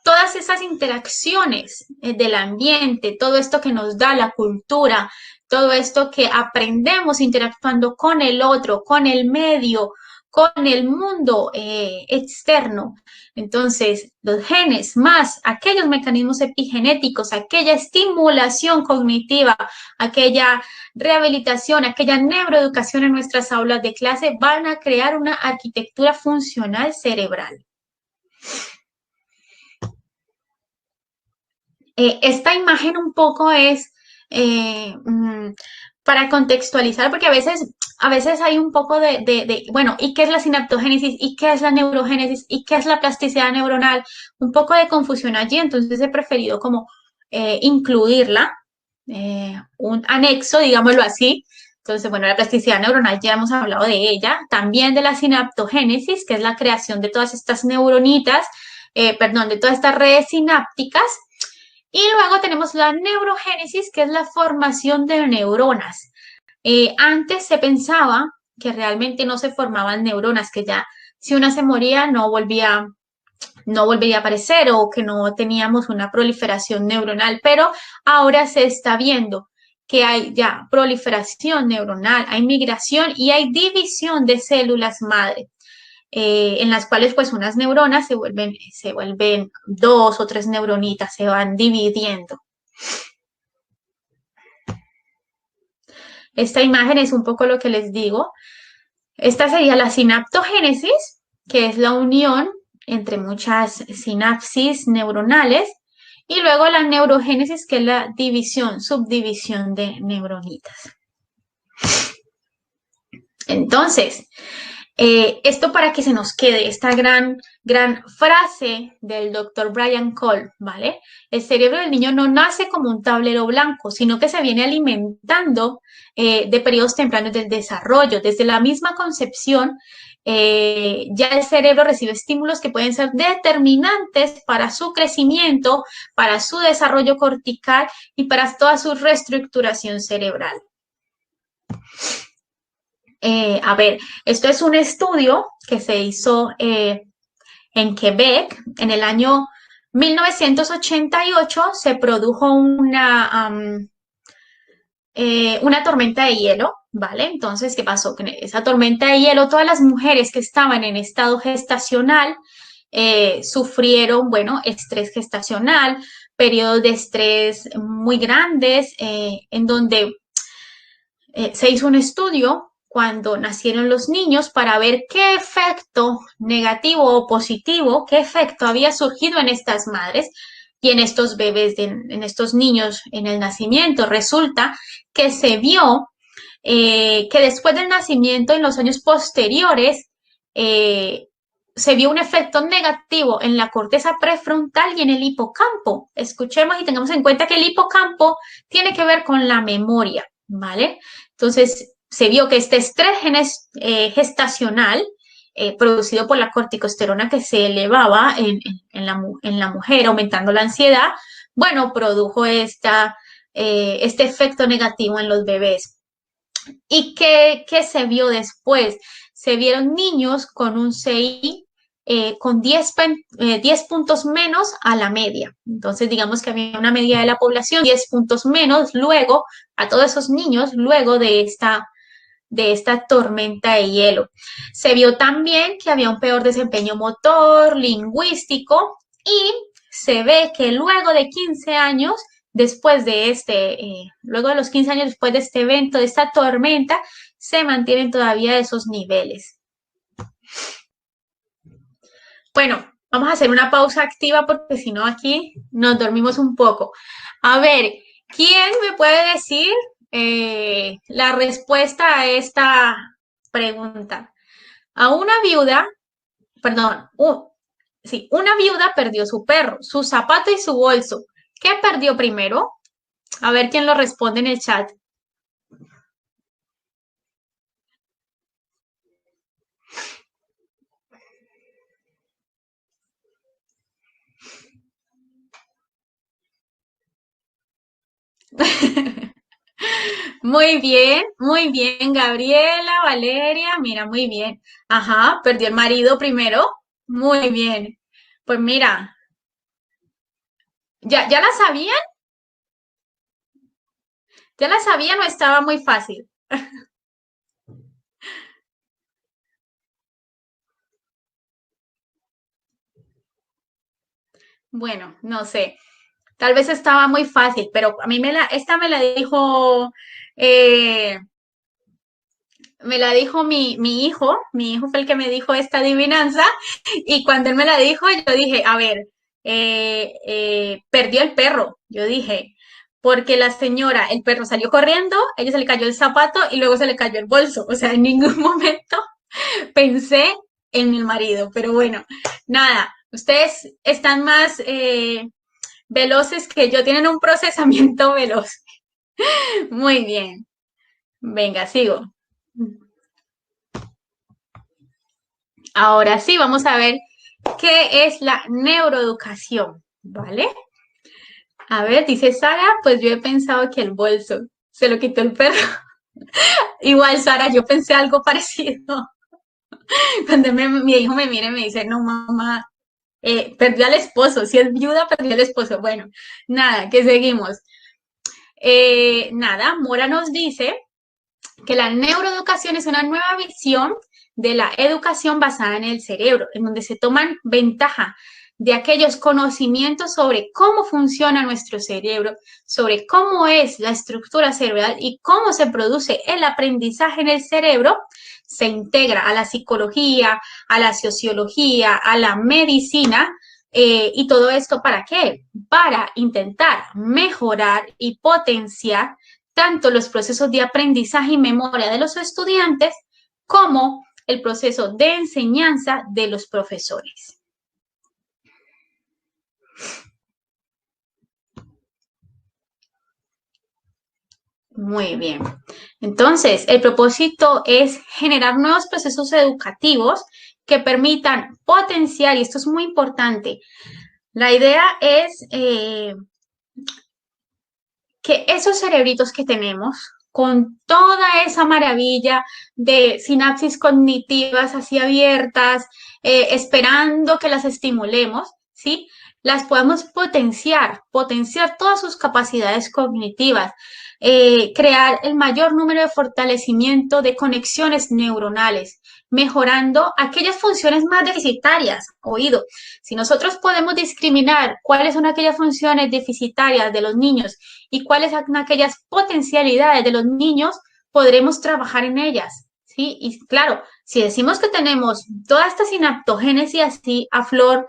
todas esas interacciones del ambiente, todo esto que nos da la cultura, todo esto que aprendemos interactuando con el otro, con el medio, con el mundo externo. Entonces, los genes más aquellos mecanismos epigenéticos, aquella estimulación cognitiva, aquella rehabilitación, aquella neuroeducación en nuestras aulas de clase van a crear una arquitectura funcional cerebral. Esta imagen un poco es para contextualizar, porque a veces hay un poco bueno, ¿y qué es la sinaptogénesis? ¿Y qué es la neurogénesis? ¿Y qué es la plasticidad neuronal? Un poco de confusión allí, entonces he preferido como incluirla, un anexo, digámoslo así. Entonces, bueno, la plasticidad neuronal ya hemos hablado de ella, también de la sinaptogénesis, que es la creación de todas estas neuronitas, perdón, de todas estas redes sinápticas. Y luego tenemos la neurogénesis, que es la formación de neuronas. Antes se pensaba que realmente no se formaban neuronas, que ya si una se moría no volvería a aparecer o que no teníamos una proliferación neuronal, pero ahora se está viendo que hay ya proliferación neuronal, hay migración y hay división de células madre, en las cuales pues unas neuronas se vuelven dos o tres neuronitas, se van dividiendo. Esta imagen es un poco lo que les digo. Esta sería la sinaptogénesis, que es la unión entre muchas sinapsis neuronales, y luego la neurogénesis, que es la división, subdivisión de neuronitas. Entonces, esto para que se nos quede esta gran frase del doctor Brian Cole, ¿vale? El cerebro del niño no nace como un tablero blanco, sino que se viene alimentando de periodos tempranos del desarrollo. Desde la misma concepción, ya el cerebro recibe estímulos que pueden ser determinantes para su crecimiento, para su desarrollo cortical y para toda su reestructuración cerebral. A ver, esto es un estudio que se hizo en Quebec en el año 1988. Se produjo una tormenta de hielo, ¿vale? Entonces, ¿qué pasó? Que en esa tormenta de hielo, todas las mujeres que estaban en estado gestacional sufrieron, bueno, estrés gestacional, periodos de estrés muy grandes, en donde se hizo un estudio cuando nacieron los niños para ver qué efecto negativo o positivo, qué efecto había surgido en estas madres y en estos bebés, en estos niños en el nacimiento. Resulta que se vio que después del nacimiento, en los años posteriores, se vio un efecto negativo en la corteza prefrontal y en el hipocampo. Escuchemos y tengamos en cuenta que el hipocampo tiene que ver con la memoria, ¿vale? Entonces, se vio que este estrés gestacional producido por la corticosterona que se elevaba en la mujer, aumentando la ansiedad, bueno, produjo este efecto negativo en los bebés. ¿Y qué se vio después? Se vieron niños con un CI con 10 puntos menos a la media. Entonces, digamos que había una media de la población, 10 puntos menos, luego, a todos esos niños, luego de esta tormenta de hielo. Se vio también que había un peor desempeño motor, lingüístico, y se ve que luego de 15 años, luego de los 15 años después de este evento, de esta tormenta, se mantienen todavía esos niveles. Bueno, vamos a hacer una pausa activa porque si no aquí nos dormimos un poco. A ver, ¿quién me puede decir la respuesta a esta pregunta? A una viuda, perdón, sí, una viuda perdió su perro, su zapato y su bolso. ¿Qué perdió primero? A ver quién lo responde en el chat. Muy bien, Gabriela, Valeria, mira, muy bien. Ajá, perdió el marido primero. Muy bien. Pues mira, ¿ya la sabían? ¿Ya la sabían o estaba muy fácil? Bueno, no sé. Tal vez estaba muy fácil, pero a mí esta eh, me la dijo mi hijo fue el que me dijo esta adivinanza, y cuando él me la dijo, yo dije, a ver, perdió el perro, yo dije, porque la señora, el perro salió corriendo, a ella se le cayó el zapato y luego se le cayó el bolso. O sea, en ningún momento pensé en mi marido, pero bueno, nada, ustedes están más veloces que yo, tienen un procesamiento veloz. Muy bien, venga, sigo. Ahora sí, vamos a ver qué es la neuroeducación, ¿vale? A ver, dice Sara, pues yo he pensado que el bolso se lo quitó el perro. Igual, Sara, yo pensé algo parecido. Cuando mi hijo me mira y me dice, no, mamá, perdió al esposo. Si es viuda, perdió al esposo. Bueno, nada, que seguimos. Nada, Mora nos dice que la neuroeducación es una nueva visión de la educación basada en el cerebro, en donde se toman ventaja de aquellos conocimientos sobre cómo funciona nuestro cerebro, sobre cómo es la estructura cerebral y cómo se produce el aprendizaje en el cerebro, se integra a la psicología, a la sociología, a la medicina. ¿Y todo esto para qué? Para intentar mejorar y potenciar tanto los procesos de aprendizaje y memoria de los estudiantes como el proceso de enseñanza de los profesores. Muy bien. Entonces, el propósito es generar nuevos procesos educativos que permitan potenciar, y esto es muy importante, la idea es que esos cerebritos que tenemos, con toda esa maravilla de sinapsis cognitivas así abiertas, esperando que las estimulemos, ¿sí? Las podemos potenciar todas sus capacidades cognitivas, crear el mayor número de fortalecimiento de conexiones neuronales, mejorando aquellas funciones más deficitarias. Oído, si nosotros podemos discriminar cuáles son aquellas funciones deficitarias de los niños y cuáles son aquellas potencialidades de los niños, podremos trabajar en ellas, ¿sí? Y claro, si decimos que tenemos toda esta sinaptogénesis así a flor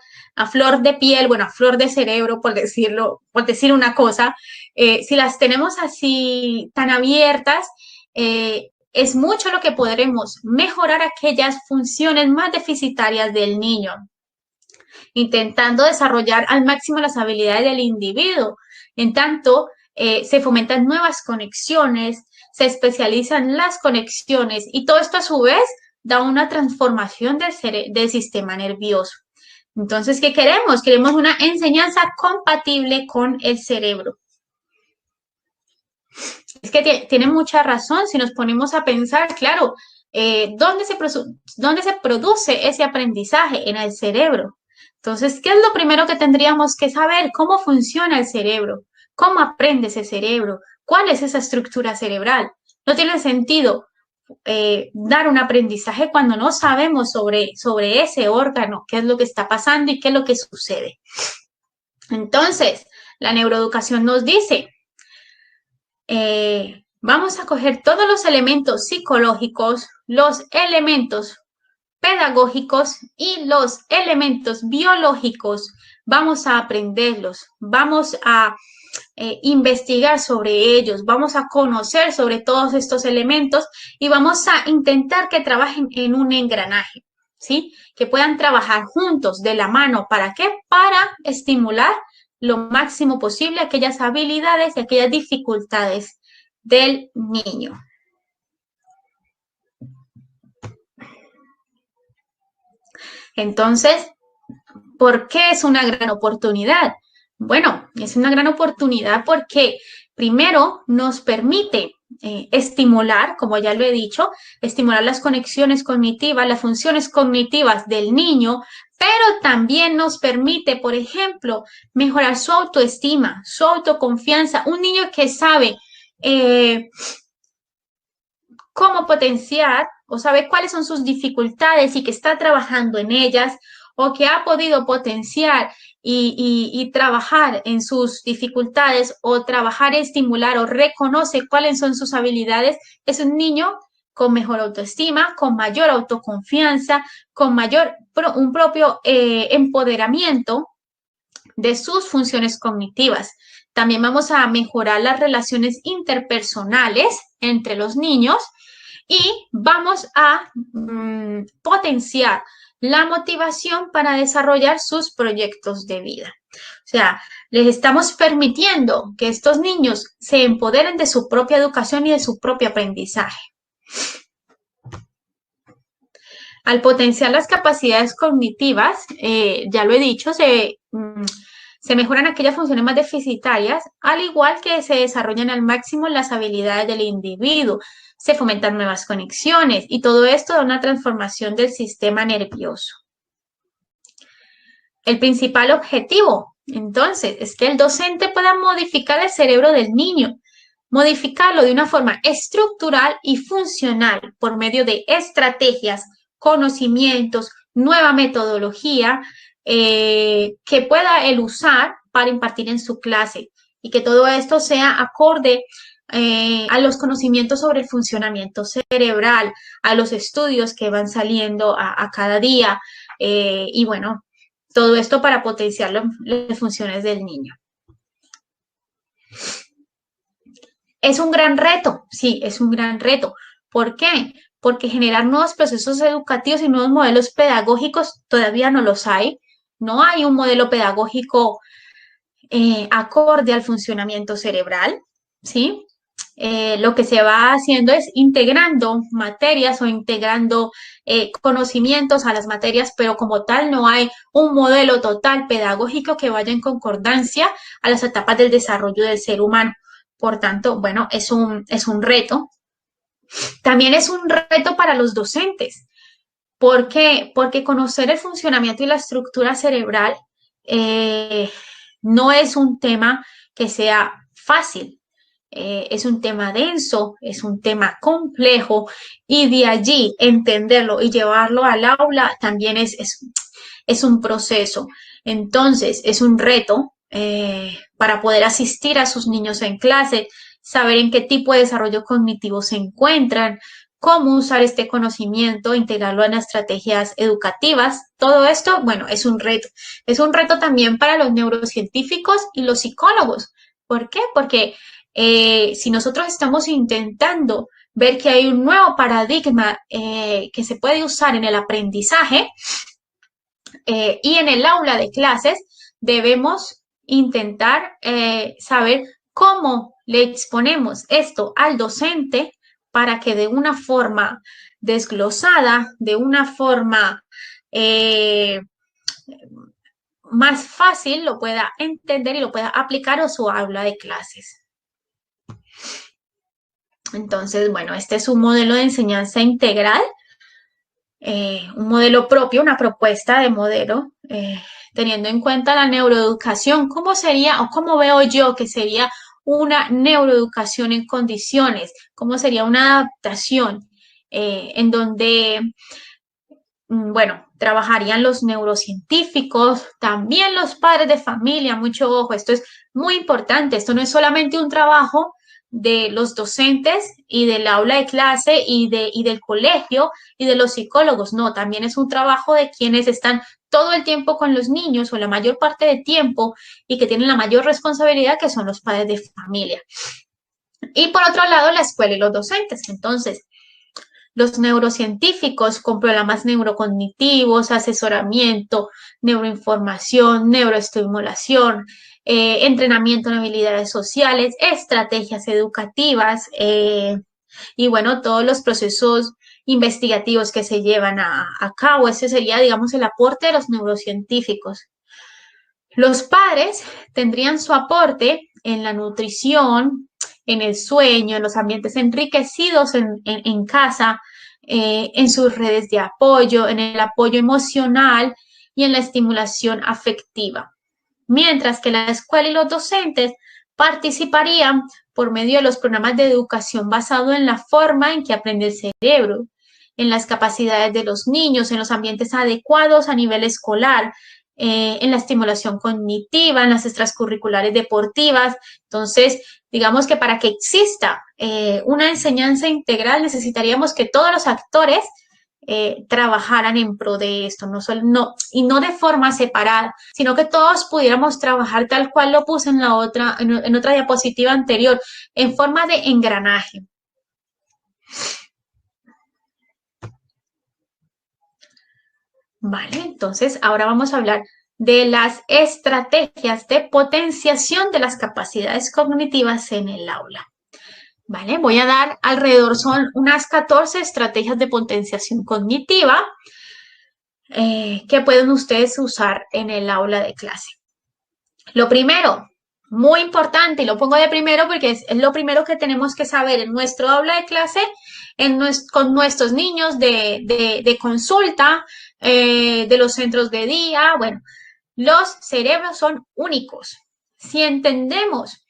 de piel, bueno, a flor de cerebro, por decirlo, por decir una cosa, si las tenemos así tan abiertas, es mucho lo que podremos mejorar aquellas funciones más deficitarias del niño, intentando desarrollar al máximo las habilidades del individuo. En tanto, se fomentan nuevas conexiones, se especializan las conexiones y todo esto a su vez da una transformación del sistema nervioso. Entonces, ¿qué queremos? Queremos una enseñanza compatible con el cerebro. Es que tiene mucha razón si nos ponemos a pensar, claro, ¿dónde se produce ese aprendizaje? En el cerebro. Entonces, ¿qué es lo primero que tendríamos que saber? ¿Cómo funciona el cerebro? ¿Cómo aprende ese cerebro? ¿Cuál es esa estructura cerebral? No tiene sentido dar un aprendizaje cuando no sabemos sobre ese órgano, qué es lo que está pasando y qué es lo que sucede. Entonces, la neuroeducación nos dice, vamos a coger todos los elementos psicológicos, los elementos pedagógicos y los elementos biológicos, vamos a aprenderlos, vamos a investigar sobre ellos, vamos a conocer sobre todos estos elementos y vamos a intentar que trabajen en un engranaje, ¿sí? Que puedan trabajar juntos de la mano. ¿Para qué? Para estimular lo máximo posible aquellas habilidades y aquellas dificultades del niño. Entonces, ¿por qué es una gran oportunidad? Bueno, es una gran oportunidad porque primero nos permite estimular, como ya lo he dicho, estimular las conexiones cognitivas, las funciones cognitivas del niño, pero también nos permite, por ejemplo, mejorar su autoestima, su autoconfianza. Un niño que sabe cómo potenciar o sabe cuáles son sus dificultades y que está trabajando en ellas o que ha podido potenciar y trabajar en sus dificultades o trabajar, estimular o reconoce cuáles son sus habilidades, es un niño con mejor autoestima, con mayor autoconfianza, con un propio empoderamiento de sus funciones cognitivas. También vamos a mejorar las relaciones interpersonales entre los niños y vamos a potenciar la motivación para desarrollar sus proyectos de vida. O sea, les estamos permitiendo que estos niños se empoderen de su propia educación y de su propio aprendizaje. Al potenciar las capacidades cognitivas, ya lo he dicho, se mejoran aquellas funciones más deficitarias, al igual que se desarrollan al máximo las habilidades del individuo, se fomentan nuevas conexiones y todo esto da una transformación del sistema nervioso. El principal objetivo, entonces, es que el docente pueda modificar el cerebro del niño, modificarlo de una forma estructural y funcional por medio de estrategias, conocimientos, nueva metodología que pueda él usar para impartir en su clase y que todo esto sea acorde a los conocimientos sobre el funcionamiento cerebral, a los estudios que van saliendo a cada día y bueno, todo esto para potenciar las funciones del niño. Es un gran reto, sí, es un gran reto. ¿Por qué? Porque generar nuevos procesos educativos y nuevos modelos pedagógicos todavía no los hay. No hay un modelo pedagógico acorde al funcionamiento cerebral, ¿sí? Lo que se va haciendo es integrando materias o integrando conocimientos a las materias, pero como tal no hay un modelo total pedagógico que vaya en concordancia a las etapas del desarrollo del ser humano. Por tanto, bueno, es un reto. También es un reto para los docentes. ¿Por qué? Porque conocer el funcionamiento y la estructura cerebral no es un tema que sea fácil. Es un tema denso, es un tema complejo y de allí entenderlo y llevarlo al aula también es un proceso. Entonces, es un reto para poder asistir a sus niños en clase, saber en qué tipo de desarrollo cognitivo se encuentran, cómo usar este conocimiento, integrarlo en estrategias educativas. Todo esto, bueno, es un reto. Es un reto también para los neurocientíficos y los psicólogos. ¿Por qué? Porque si nosotros estamos intentando ver que hay un nuevo paradigma que se puede usar en el aprendizaje y en el aula de clases, debemos intentar saber cómo le exponemos esto al docente para que de una forma desglosada, de una forma más fácil lo pueda entender y lo pueda aplicar a su aula de clases. Entonces, bueno, este es un modelo de enseñanza integral, un modelo propio, una propuesta de modelo, teniendo en cuenta la neuroeducación. ¿Cómo sería o cómo veo yo que sería una neuroeducación en condiciones? ¿Cómo sería una adaptación en donde, bueno, trabajarían los neurocientíficos, también los padres de familia? Mucho ojo, esto es muy importante. Esto no es solamente un trabajo de los docentes y del aula de clase y del colegio y de los psicólogos. No, también es un trabajo de quienes están todo el tiempo con los niños o la mayor parte del tiempo y que tienen la mayor responsabilidad, que son los padres de familia. Y por otro lado, la escuela y los docentes. Entonces, los neurocientíficos con programas neurocognitivos, asesoramiento, neuroinformación, neuroestimulación, entrenamiento en habilidades sociales, estrategias educativas y bueno, todos los procesos investigativos que se llevan a cabo. Ese sería, digamos, el aporte de los neurocientíficos. Los padres tendrían su aporte en la nutrición, en el sueño, en los ambientes enriquecidos en casa, en sus redes de apoyo, en el apoyo emocional y en la estimulación afectiva. Mientras que la escuela y los docentes participarían por medio de los programas de educación basado en la forma en que aprende el cerebro, en las capacidades de los niños, en los ambientes adecuados a nivel escolar, en la estimulación cognitiva, en las extracurriculares deportivas. Entonces, digamos que para que exista una enseñanza integral necesitaríamos que todos los actores trabajaran en pro de esto, y no de forma separada, sino que todos pudiéramos trabajar tal cual lo puse en en otra diapositiva anterior, en forma de engranaje. Vale, entonces ahora vamos a hablar de las estrategias de potenciación de las capacidades cognitivas en el aula. Vale, voy a dar alrededor, son unas 14 estrategias de potenciación cognitiva que pueden ustedes usar en el aula de clase. Lo primero, muy importante, y lo pongo de primero porque es lo primero que tenemos que saber en nuestro aula de clase, con nuestros niños de consulta, de los centros de día. Bueno, los cerebros son únicos. Si entendemos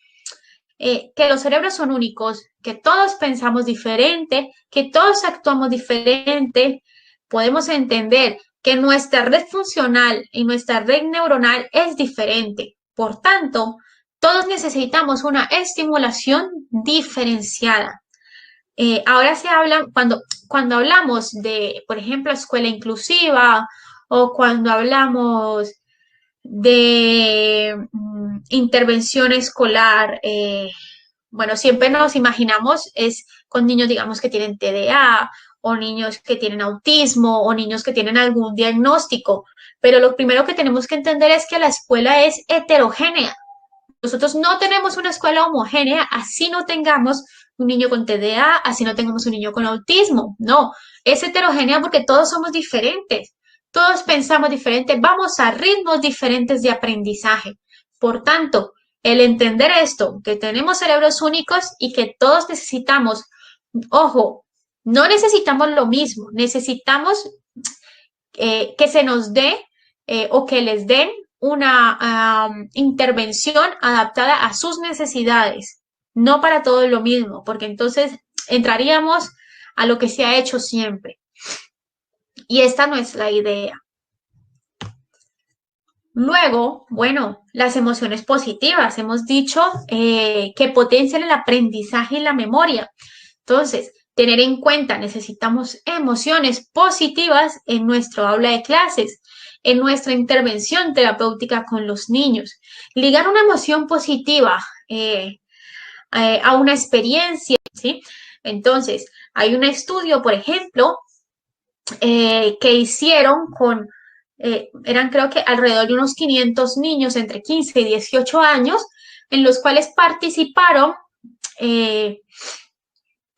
que los cerebros son únicos, que todos pensamos diferente, que todos actuamos diferente, podemos entender que nuestra red funcional y nuestra red neuronal es diferente. Por tanto, todos necesitamos una estimulación diferenciada. Ahora se habla, cuando hablamos de, por ejemplo, escuela inclusiva o cuando hablamos de intervención escolar, bueno, siempre nos imaginamos es con niños, digamos, que tienen TDA o niños que tienen autismo o niños que tienen algún diagnóstico, pero lo primero que tenemos que entender es que la escuela es heterogénea. Nosotros no tenemos una escuela homogénea, así no tengamos un niño con TDA, así no tengamos un niño con autismo. No, es heterogénea porque todos somos diferentes, todos pensamos diferente, vamos a ritmos diferentes de aprendizaje. Por tanto, el entender esto, que tenemos cerebros únicos y que todos necesitamos, ojo, no necesitamos lo mismo, necesitamos que se nos dé o que les den una intervención adaptada a sus necesidades, no para todo lo mismo, porque entonces entraríamos a lo que se ha hecho siempre. Y esta no es la idea. Luego, bueno, las emociones positivas. Hemos dicho que potencian el aprendizaje y la memoria. Entonces, tener en cuenta, necesitamos emociones positivas en nuestro aula de clases, en nuestra intervención terapéutica con los niños. Ligar una emoción positiva a una experiencia, ¿sí? Entonces, hay un estudio, por ejemplo, que hicieron eran creo que alrededor de unos 500 niños entre 15 y 18 años, en los cuales participaron en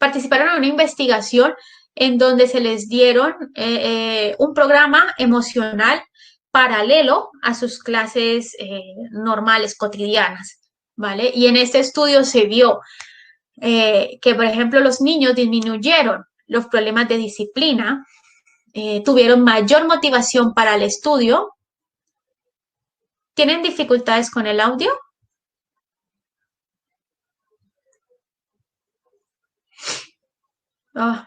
una investigación en donde se les dieron un programa emocional paralelo a sus clases normales, cotidianas, ¿vale? Y en este estudio se vio que, por ejemplo, los niños disminuyeron los problemas de disciplina, tuvieron mayor motivación para el estudio. ¿Tienen dificultades con el audio? Oh,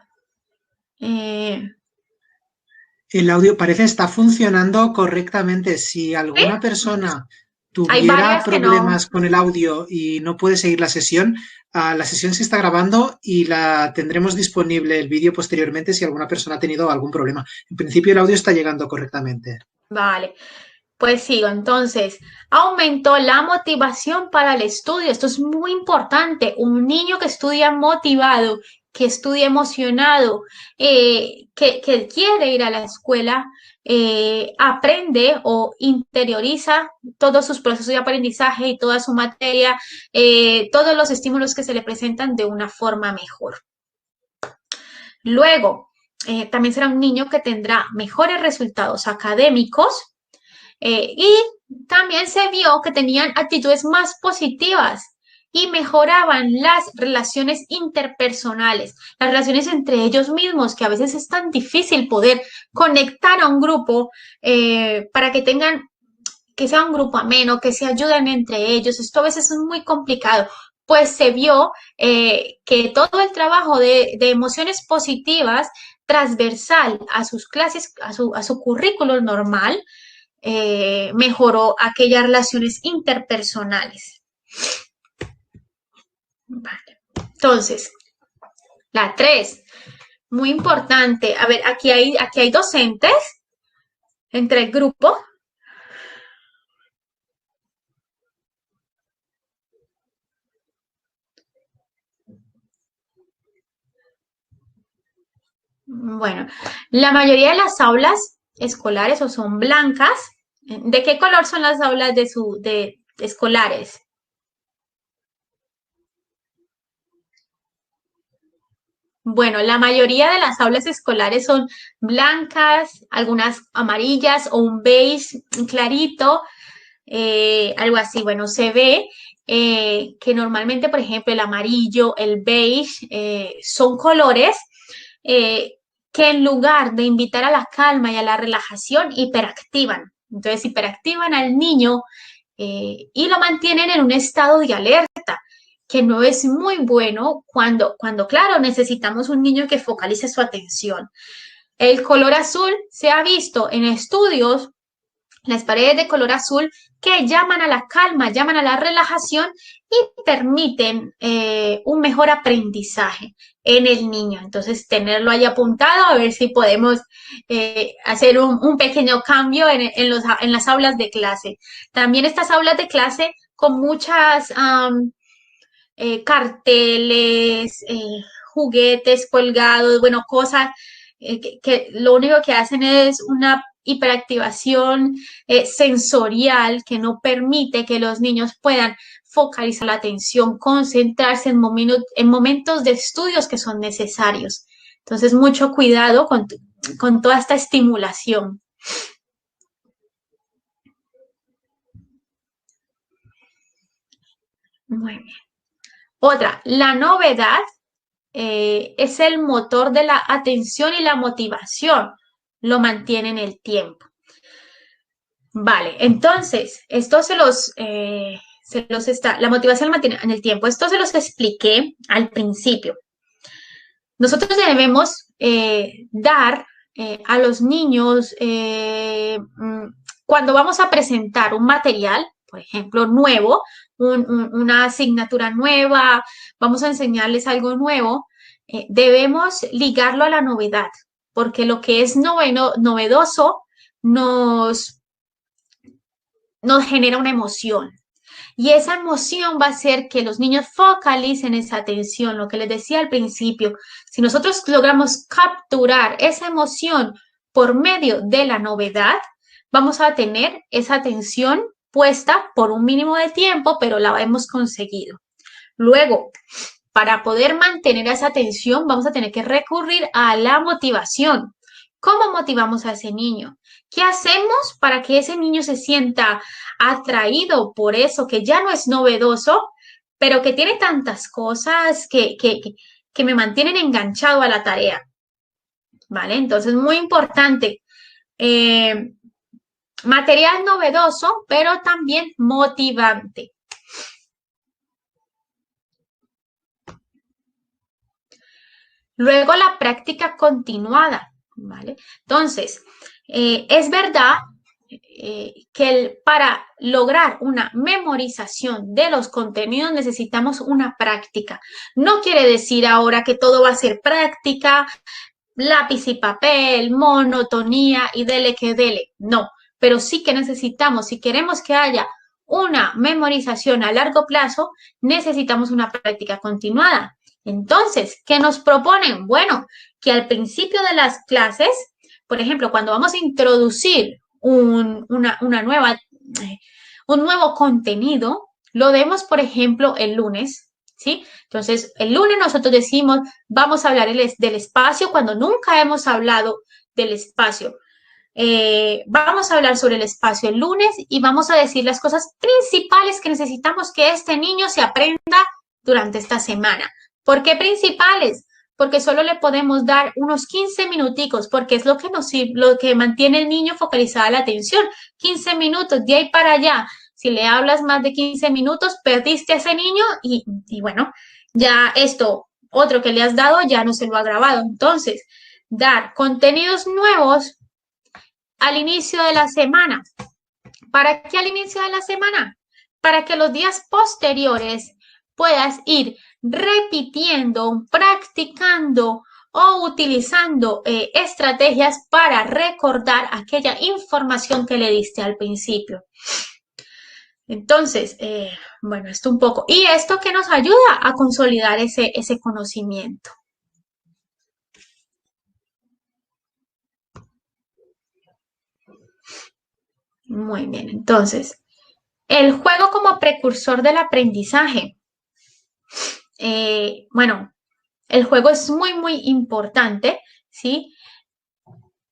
El audio parece está funcionando correctamente. Si
¿sí?
alguna persona
Hay
tuviera
varias que no.
problemas con el audio y no puede seguir la sesión se está grabando y la tendremos disponible el vídeo posteriormente si alguna persona ha tenido algún problema. En principio el audio está llegando correctamente.
Vale. Pues sigo, entonces, aumentó la motivación para el estudio. Esto es muy importante. Un niño que estudia motivado, que estudia emocionado, que quiere ir a la escuela, aprende o interioriza todos sus procesos de aprendizaje y toda su materia, todos los estímulos que se le presentan de una forma mejor. Luego, también será un niño que tendrá mejores resultados académicos, y también se vio que tenían actitudes más positivas y mejoraban las relaciones interpersonales, las relaciones entre ellos mismos, que a veces es tan difícil poder conectar a un grupo para que sea un grupo ameno, que se ayuden entre ellos. Esto a veces es muy complicado. Pues se vio que todo el trabajo de emociones positivas transversal a sus clases, a su currículo normal, mejoró aquellas relaciones interpersonales. Vale. Entonces, la 3, Muy importante. A ver, aquí hay docentes entre el grupo. Bueno, la mayoría de las aulas escolares o son blancas. ¿De qué color son las aulas de escolares? Bueno, la mayoría de las aulas escolares son blancas, algunas amarillas o un beige clarito, algo así. Bueno, se ve que normalmente, por ejemplo, el amarillo, el beige, son colores eh, que en lugar de invitar a la calma y a la relajación, hiperactivan. Entonces, hiperactivan al niño y lo mantienen en un estado de alerta, que no es muy bueno claro, necesitamos un niño que focalice su atención. El color azul se ha visto en estudios, las paredes de color azul, que llaman a la calma, llaman a la relajación y permiten un mejor aprendizaje en el niño. Entonces, tenerlo ahí apuntado a ver si podemos hacer un pequeño cambio en las aulas de clase. También estas aulas de clase con muchas carteles, juguetes colgados, bueno, cosas que lo único que hacen es una hiperactivación sensorial que no permite que los niños puedan focalizar la atención, concentrarse en momentos de estudios que son necesarios. Entonces, mucho cuidado con toda esta estimulación. Muy bien. Otra, la novedad es el motor de la atención y la motivación. Lo mantiene en el tiempo. Vale, entonces, esto la motivación la mantiene en el tiempo. Esto se los expliqué al principio. Nosotros debemos dar a los niños, cuando vamos a presentar un material, por ejemplo, nuevo, una asignatura nueva, vamos a enseñarles algo nuevo, debemos ligarlo a la novedad, porque lo que es novedoso nos genera una emoción. Y esa emoción va a hacer que los niños focalicen esa atención, lo que les decía al principio. Si nosotros logramos capturar esa emoción por medio de la novedad, vamos a tener esa atención puesta por un mínimo de tiempo, pero la hemos conseguido. Luego, para poder mantener esa atención, vamos a tener que recurrir a la motivación. ¿Cómo motivamos a ese niño? ¿Qué hacemos para que ese niño se sienta atraído por eso que ya no es novedoso, pero que tiene tantas cosas que me mantienen enganchado a la tarea? ¿Vale? Entonces, muy importante. Material novedoso, pero también motivante. Luego la práctica continuada, ¿vale? Entonces, es verdad que para lograr una memorización de los contenidos necesitamos una práctica. No quiere decir ahora que todo va a ser práctica, lápiz y papel, monotonía y dele que dele. No, pero sí que necesitamos, si queremos que haya una memorización a largo plazo, necesitamos una práctica continuada. Entonces, ¿qué nos proponen? Bueno, que al principio de las clases, por ejemplo, cuando vamos a introducir un nuevo contenido, lo demos, por ejemplo, el lunes, ¿sí? Entonces, el lunes nosotros decimos, vamos a hablar del espacio cuando nunca hemos hablado del espacio. Vamos a hablar sobre el espacio el lunes y vamos a decir las cosas principales que necesitamos que este niño se aprenda durante esta semana. ¿Por qué principales? Porque solo le podemos dar unos 15 minuticos, porque es lo que mantiene el niño focalizada la atención. 15 minutos, de ahí para allá. Si le hablas más de 15 minutos, perdiste a ese niño y bueno, ya esto, otro que le has dado, ya no se lo ha grabado. Entonces, dar contenidos nuevos al inicio de la semana. ¿Para qué al inicio de la semana? Para que los días posteriores puedas ir repitiendo, practicando o utilizando estrategias para recordar aquella información que le diste al principio. Entonces, bueno, esto un poco. Y esto que nos ayuda a consolidar ese conocimiento. Muy bien, entonces, el juego como precursor del aprendizaje. Bueno, el juego es muy, muy importante, ¿sí?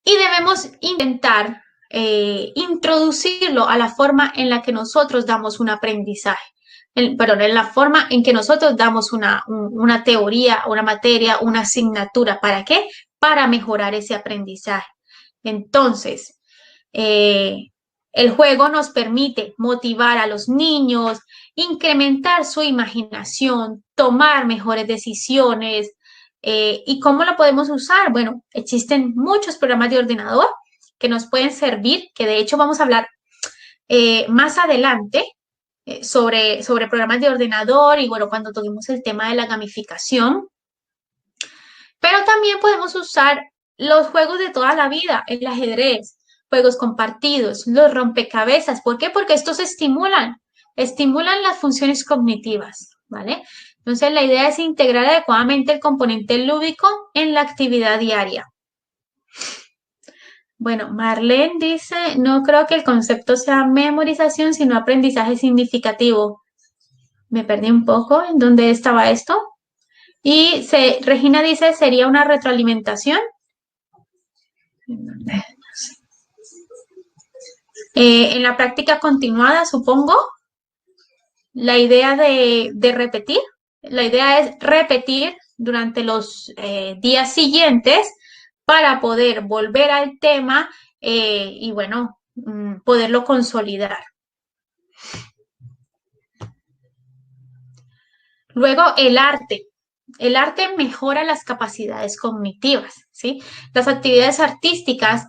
Y debemos intentar introducirlo a la forma en la que nosotros damos un aprendizaje. Perdón, en la forma en que nosotros damos una teoría, una materia, una asignatura. ¿Para qué? Para mejorar ese aprendizaje. Entonces, el juego nos permite motivar a los niños, incrementar su imaginación, tomar mejores decisiones. ¿Y cómo lo podemos usar? Bueno, existen muchos programas de ordenador que nos pueden servir, que de hecho vamos a hablar más adelante sobre programas de ordenador y bueno, cuando toquemos el tema de la gamificación. Pero también podemos usar los juegos de toda la vida, el ajedrez, juegos compartidos, los rompecabezas. ¿Por qué? Porque estos estimulan las funciones cognitivas, ¿vale? Entonces, la idea es integrar adecuadamente el componente lúdico en la actividad diaria. Bueno, Marlene dice, no creo que el concepto sea memorización, sino aprendizaje significativo. Me perdí un poco en dónde estaba esto. Y Regina dice, ¿sería una retroalimentación? En la práctica continuada, supongo, la idea de repetir, la idea es repetir durante los días siguientes para poder volver al tema y, bueno, poderlo consolidar. Luego, el arte. El arte mejora las capacidades cognitivas, ¿sí? Las actividades artísticas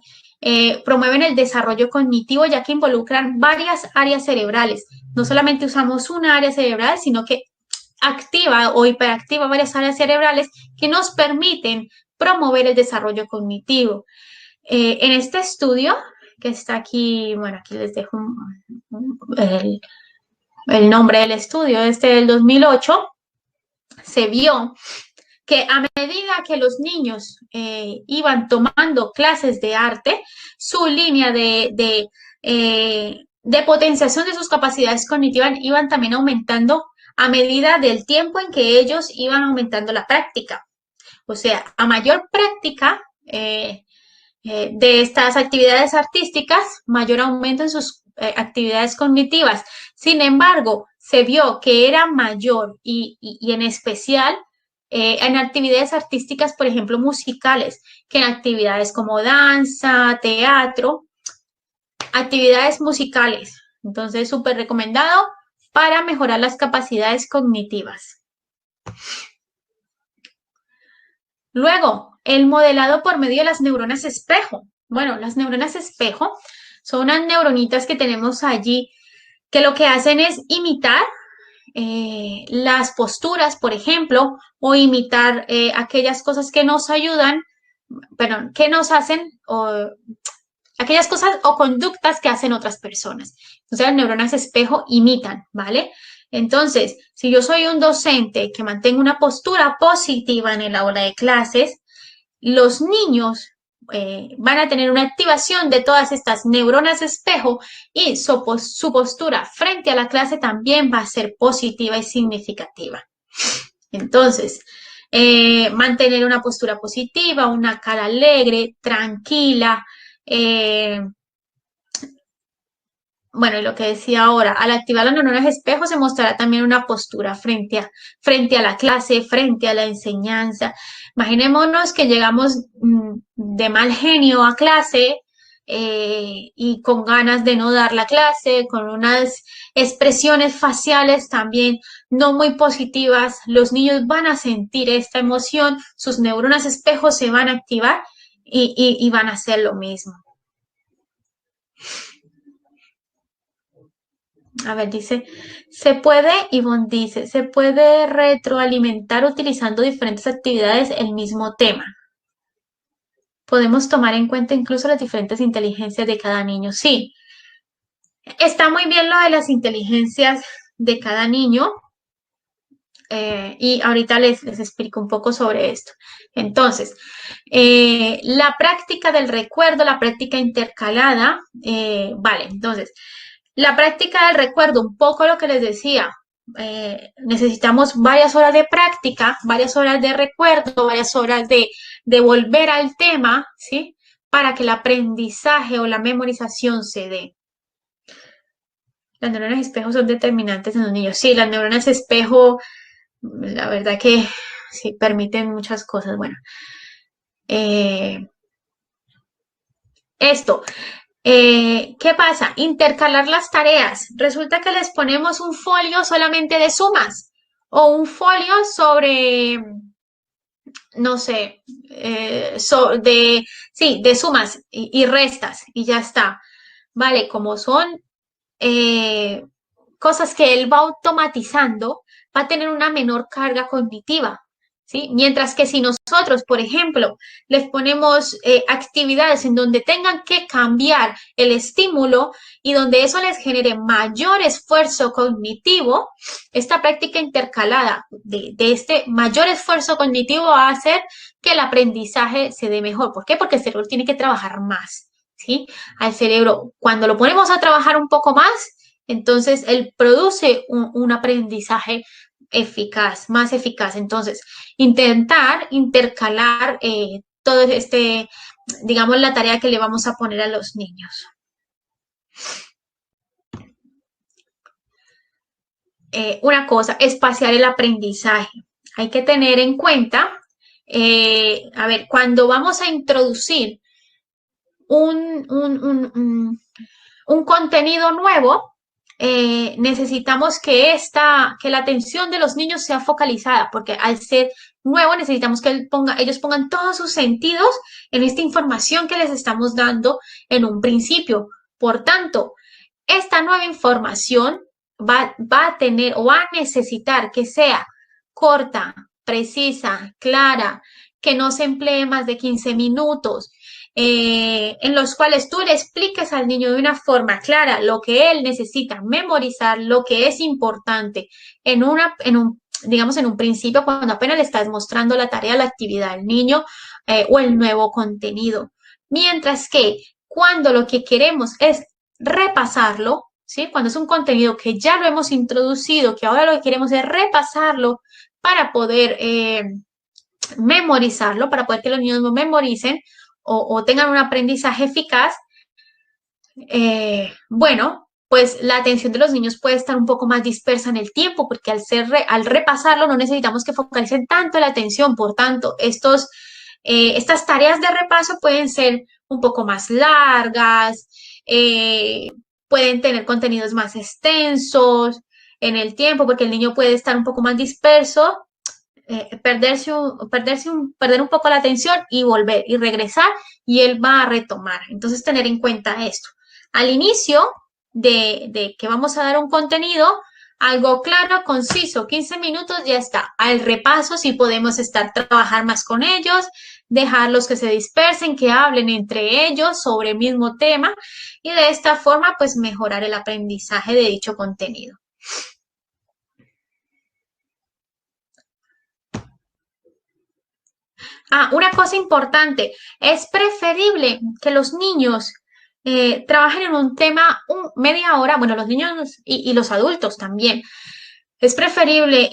promueven el desarrollo cognitivo ya que involucran varias áreas cerebrales. No solamente usamos una área cerebral, sino que activa o hiperactiva varias áreas cerebrales que nos permiten promover el desarrollo cognitivo. En este estudio, que está aquí, bueno, aquí les dejo el nombre del estudio, del 2008, se vio que a medida que los niños iban tomando clases de arte, su línea de potenciación de sus capacidades cognitivas iban también aumentando a medida del tiempo en que ellos iban aumentando la práctica. O sea, a mayor práctica de estas actividades artísticas, mayor aumento en sus actividades cognitivas. Sin embargo, se vio que era mayor y en especial en actividades artísticas, por ejemplo, musicales, que en actividades como danza, teatro, actividades musicales. Entonces, súper recomendado para mejorar las capacidades cognitivas. Luego, el modelado por medio de las neuronas espejo. Bueno, las neuronas espejo son unas neuronitas que tenemos allí que lo que hacen es imitar las posturas, por ejemplo, o imitar aquellas cosas que nos ayudan, perdón, que nos hacen, o aquellas cosas o conductas que hacen otras personas. Entonces, las neuronas espejo imitan, ¿vale? Entonces, si yo soy un docente que mantengo una postura positiva en el aula de clases, los niños van a tener una activación de todas estas neuronas espejo y su postura frente a la clase también va a ser positiva y significativa. Entonces, mantener una postura positiva, una cara alegre, tranquila. Bueno, y lo que decía ahora, al activar las neuronas espejo se mostrará también una postura frente a la clase, frente a la enseñanza. Imaginémonos que llegamos de mal genio a clase y con ganas de no dar la clase, con unas expresiones faciales también no muy positivas. Los niños van a sentir esta emoción, sus neuronas espejo se van a activar y van a hacer lo mismo. A ver, dice, Ivonne dice, se puede retroalimentar utilizando diferentes actividades el mismo tema. Podemos tomar en cuenta incluso las diferentes inteligencias de cada niño. Sí, está muy bien lo de las inteligencias de cada niño, y ahorita les explico un poco sobre esto. Entonces, la práctica del recuerdo, la práctica intercalada, vale, entonces, la práctica del recuerdo, un poco lo que les decía, necesitamos varias horas de práctica, varias horas de recuerdo, varias horas de volver al tema, ¿sí? Para que el aprendizaje o la memorización se dé. Las neuronas espejo son determinantes en los niños. Sí, las neuronas espejo, la verdad que sí, permiten muchas cosas. Bueno, eh, esto, ¿qué pasa? Intercalar las tareas. Resulta que les ponemos un folio solamente de sumas o un folio sobre, no sé, sí, de sumas y restas y ya está. Vale, como son eh, cosas que él va automatizando, va a tener una menor carga cognitiva, ¿sí? Mientras que si nosotros, por ejemplo, les ponemos actividades en donde tengan que cambiar el estímulo y donde eso les genere mayor esfuerzo cognitivo, esta práctica intercalada de este mayor esfuerzo cognitivo va a hacer que el aprendizaje se dé mejor. ¿Por qué? Porque el cerebro tiene que trabajar más, ¿sí? Al cerebro, cuando lo ponemos a trabajar un poco más, entonces él produce un aprendizaje eficaz, más eficaz. Entonces, intentar intercalar todo este, digamos, la tarea que le vamos a poner a los niños. Una cosa, espaciar el aprendizaje. Hay que tener en cuenta, a ver, cuando vamos a introducir un, un, un, un un contenido nuevo, necesitamos que la atención de los niños sea focalizada, porque al ser nuevo necesitamos que ellos pongan todos sus sentidos en esta información que les estamos dando en un principio. Por tanto, esta nueva información va a tener o va a necesitar que sea corta, precisa, clara, que no se emplee más de 15 minutos, en los cuales tú le expliques al niño de una forma clara lo que él necesita memorizar, lo que es importante digamos, en un principio, cuando apenas le estás mostrando la tarea, la actividad al niño, o el nuevo contenido. Mientras que cuando lo que queremos es repasarlo, ¿sí? Cuando es un contenido que ya lo hemos introducido, que ahora lo que queremos es repasarlo para poder memorizarlo, para poder que los niños lo memoricen o tengan un aprendizaje eficaz, bueno, pues la atención de los niños puede estar un poco más dispersa en el tiempo, porque al repasarlo no necesitamos que focalicen tanto la atención. Por tanto, estas tareas de repaso pueden ser un poco más largas, pueden tener contenidos más extensos en el tiempo, porque el niño puede estar un poco más disperso, perder un poco la atención y volver y regresar, y él va a retomar. Entonces, tener en cuenta esto. Al inicio de que vamos a dar un contenido, algo claro, conciso, 15 minutos, ya está. Al repaso, sí podemos trabajar más con ellos, dejarlos que se dispersen, que hablen entre ellos sobre el mismo tema, y de esta forma, pues, mejorar el aprendizaje de dicho contenido. Una cosa importante, es preferible que los niños trabajen en un tema media hora, bueno, los niños y los adultos también. Es preferible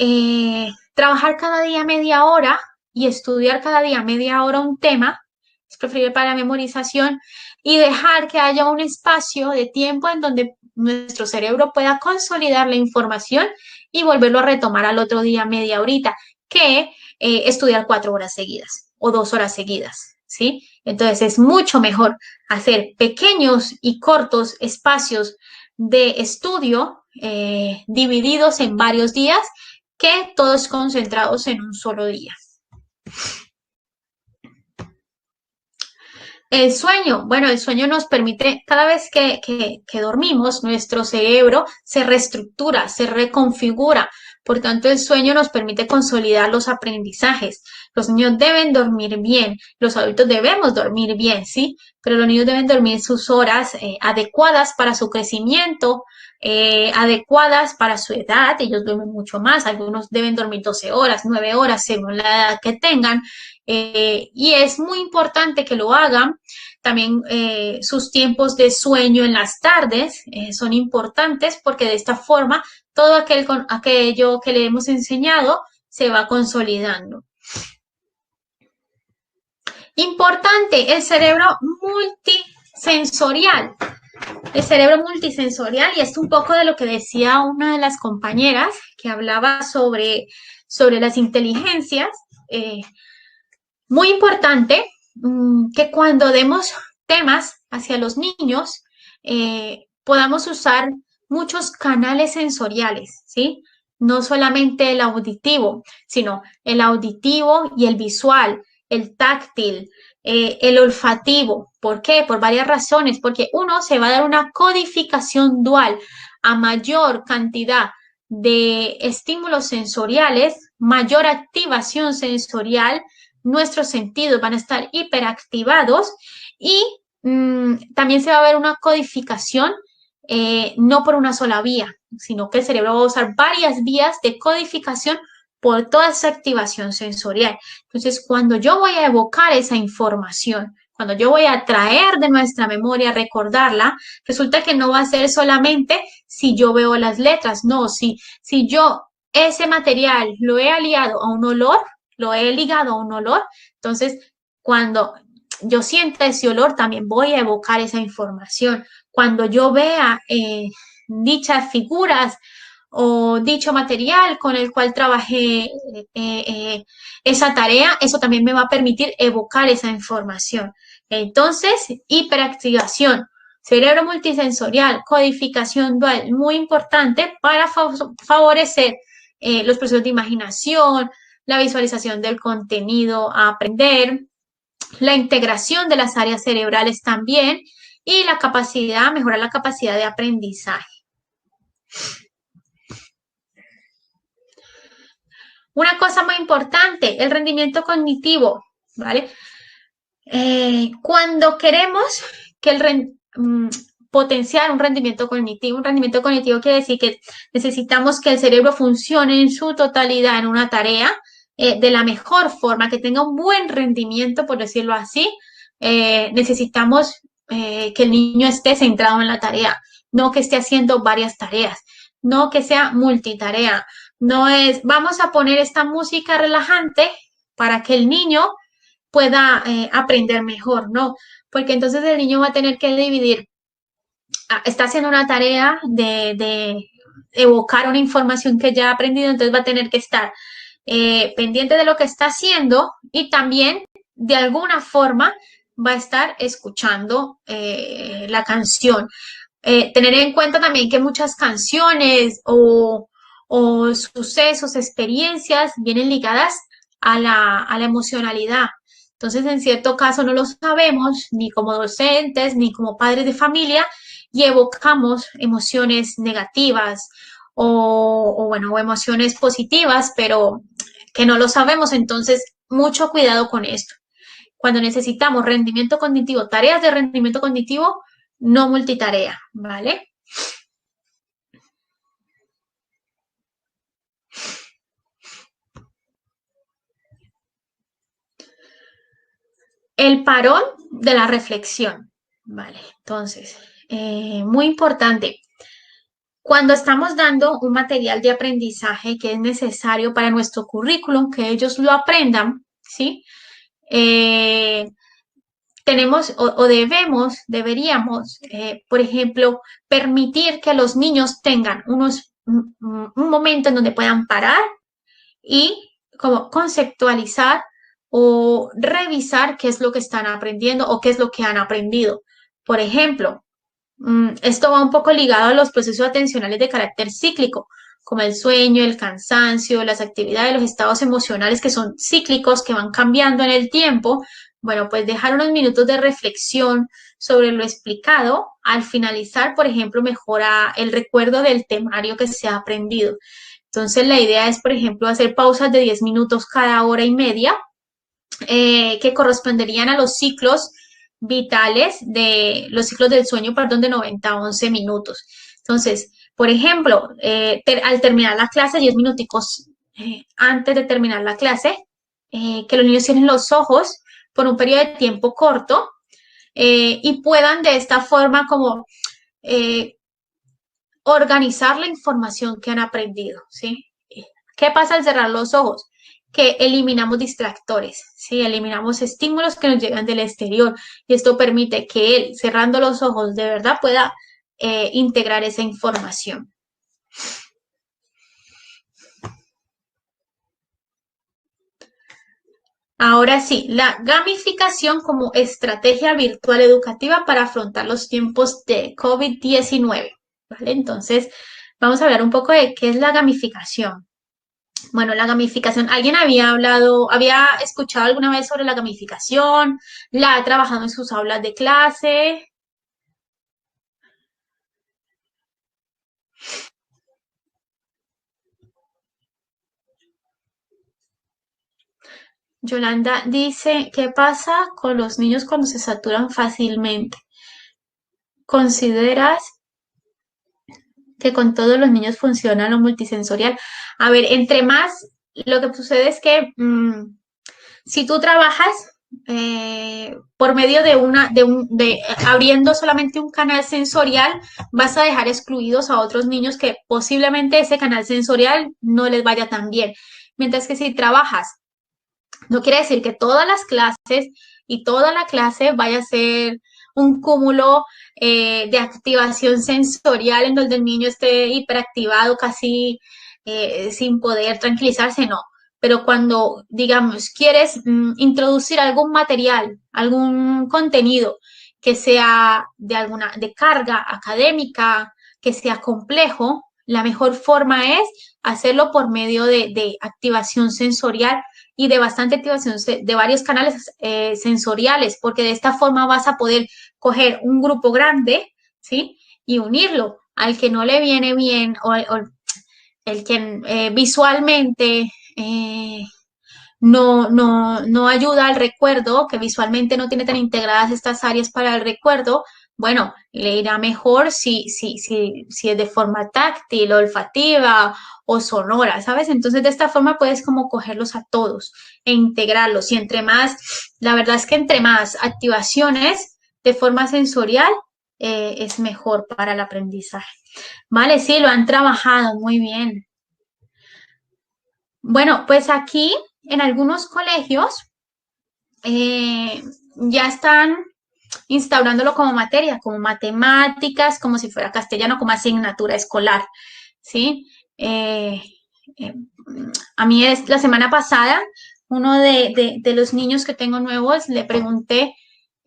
trabajar cada día media hora y estudiar cada día media hora un tema. Es preferible para la memorización, y dejar que haya un espacio de tiempo en donde nuestro cerebro pueda consolidar la información y volverlo a retomar al otro día media horita, que estudiar 4 horas seguidas o 2 horas seguidas, ¿sí? Entonces es mucho mejor hacer pequeños y cortos espacios de estudio divididos en varios días, que todos concentrados en un solo día. El sueño, bueno, el sueño nos permite, cada vez que dormimos, nuestro cerebro se reestructura, se reconfigura Por tanto, el sueño nos permite consolidar los aprendizajes. Los niños deben dormir bien, los adultos debemos dormir bien, ¿sí? Pero los niños deben dormir sus horas adecuadas para su crecimiento, adecuadas para su edad. Ellos duermen mucho más, algunos deben dormir 12 horas, 9 horas, según la edad que tengan. Y es muy importante que lo hagan. También sus tiempos de sueño en las tardes son importantes porque de esta forma todo aquello que le hemos enseñado se va consolidando. Importante, el cerebro multisensorial. El cerebro multisensorial, y esto un poco de lo que decía una de las compañeras que hablaba sobre las inteligencias. Muy importante que cuando demos temas hacia los niños podamos usar muchos canales sensoriales, ¿sí? No solamente el auditivo, sino el auditivo y el visual, el táctil, el olfativo. ¿Por qué? Por varias razones. Porque uno, se va a dar una codificación dual. A mayor cantidad de estímulos sensoriales, mayor activación sensorial, nuestros sentidos van a estar hiperactivados y también se va a ver una codificación no por una sola vía, sino que el cerebro va a usar varias vías de codificación por toda esa activación sensorial. Entonces, cuando yo voy a evocar esa información, cuando yo voy a traer de nuestra memoria, recordarla, resulta que no va a ser solamente si yo veo las letras, no, si yo ese material lo he aliado a un olor, lo he ligado a un olor, entonces cuando yo sienta ese olor también voy a evocar esa información. Cuando yo vea dichas figuras o dicho material con el cual trabajé esa tarea, eso también me va a permitir evocar esa información. Entonces, hiperactivación, cerebro multisensorial, codificación dual, muy importante para favorecer los procesos de imaginación, la visualización del contenido a aprender, la integración de las áreas cerebrales también y la capacidad, mejorar la capacidad de aprendizaje. Una cosa muy importante, el rendimiento cognitivo, ¿vale? Cuando queremos que potenciar un rendimiento cognitivo quiere decir que necesitamos que el cerebro funcione en su totalidad en una tarea de la mejor forma, que tenga un buen rendimiento, por decirlo así. Necesitamos que el niño esté centrado en la tarea, no que esté haciendo varias tareas, no que sea multitarea. No es, vamos a poner esta música relajante para que el niño pueda aprender mejor, ¿no? Porque entonces el niño va a tener que dividir, está haciendo una tarea de evocar una información que ya ha aprendido, entonces va a tener que estar pendiente de lo que está haciendo y también de alguna forma va a estar escuchando la canción. Tener en cuenta también que muchas canciones o sucesos, experiencias vienen ligadas a la emocionalidad. Entonces, en cierto caso, no lo sabemos ni como docentes ni como padres de familia y evocamos emociones negativas o emociones positivas, pero que no lo sabemos. Entonces, mucho cuidado con esto. Cuando necesitamos rendimiento cognitivo, tareas de rendimiento cognitivo, no multitarea, ¿vale? El parón de la reflexión, ¿vale? Entonces, muy importante. Cuando estamos dando un material de aprendizaje que es necesario para nuestro currículum, que ellos lo aprendan, ¿sí? Tenemos deberíamos, por ejemplo, permitir que los niños tengan un momento en donde puedan parar y como conceptualizar o revisar qué es lo que están aprendiendo o qué es lo que han aprendido. Por ejemplo, esto va un poco ligado a los procesos atencionales de carácter cíclico, como el sueño, el cansancio, las actividades, los estados emocionales que son cíclicos, que van cambiando en el tiempo. Bueno, pues dejar unos minutos de reflexión sobre lo explicado. Al finalizar, por ejemplo, mejora el recuerdo del temario que se ha aprendido. Entonces, la idea es, por ejemplo, hacer pausas de 10 minutos cada hora y media, que corresponderían a los ciclos vitales de los ciclos del sueño, perdón, de 90 a 11 minutos. Entonces, por ejemplo, al terminar la clase, 10 minuticos antes de terminar la clase, que los niños cierren los ojos por un periodo de tiempo corto, y puedan de esta forma como eh, organizar la información que han aprendido, ¿sí? ¿Qué pasa al cerrar los ojos? Que eliminamos distractores, ¿sí? Eliminamos estímulos que nos llegan del exterior y esto permite que él, cerrando los ojos, de verdad pueda integrar esa información. Ahora sí, la gamificación como estrategia virtual educativa para afrontar los tiempos de COVID-19, ¿vale? Entonces, vamos a hablar un poco de qué es la gamificación. Bueno, la gamificación, ¿alguien había escuchado alguna vez sobre la gamificación? ¿La ha trabajado en sus aulas de clase? Yolanda dice, ¿qué pasa con los niños cuando se saturan fácilmente? ¿Consideras que con todos los niños funciona lo multisensorial? A ver, entre más, lo que sucede es que si tú trabajas por medio de abriendo solamente un canal sensorial, vas a dejar excluidos a otros niños que posiblemente ese canal sensorial no les vaya tan bien. Mientras que si trabajas, no quiere decir que todas las clases y toda la clase vaya a ser un cúmulo de activación sensorial en donde el niño esté hiperactivado, casi sin poder tranquilizarse, no. Pero cuando, digamos, quieres introducir algún material, algún contenido que sea de carga académica, que sea complejo, la mejor forma es hacerlo por medio de activación sensorial y de bastante activación de varios canales sensoriales, porque de esta forma vas a poder coger un grupo grande, ¿sí? Y unirlo al que no le viene bien o el que visualmente no ayuda al recuerdo, que visualmente no tiene tan integradas estas áreas para el recuerdo, bueno, le irá mejor si es de forma táctil, olfativa o sonora, ¿sabes? Entonces, de esta forma puedes como cogerlos a todos e integrarlos. Y entre más, la verdad es que entre más activaciones de forma sensorial, es mejor para el aprendizaje. Vale, sí, lo han trabajado muy bien. Bueno, pues aquí en algunos colegios ya están instaurándolo como materia, como matemáticas, como si fuera castellano, como asignatura escolar, ¿sí? Eh, a mí la semana pasada, uno de los niños que tengo nuevos, le pregunté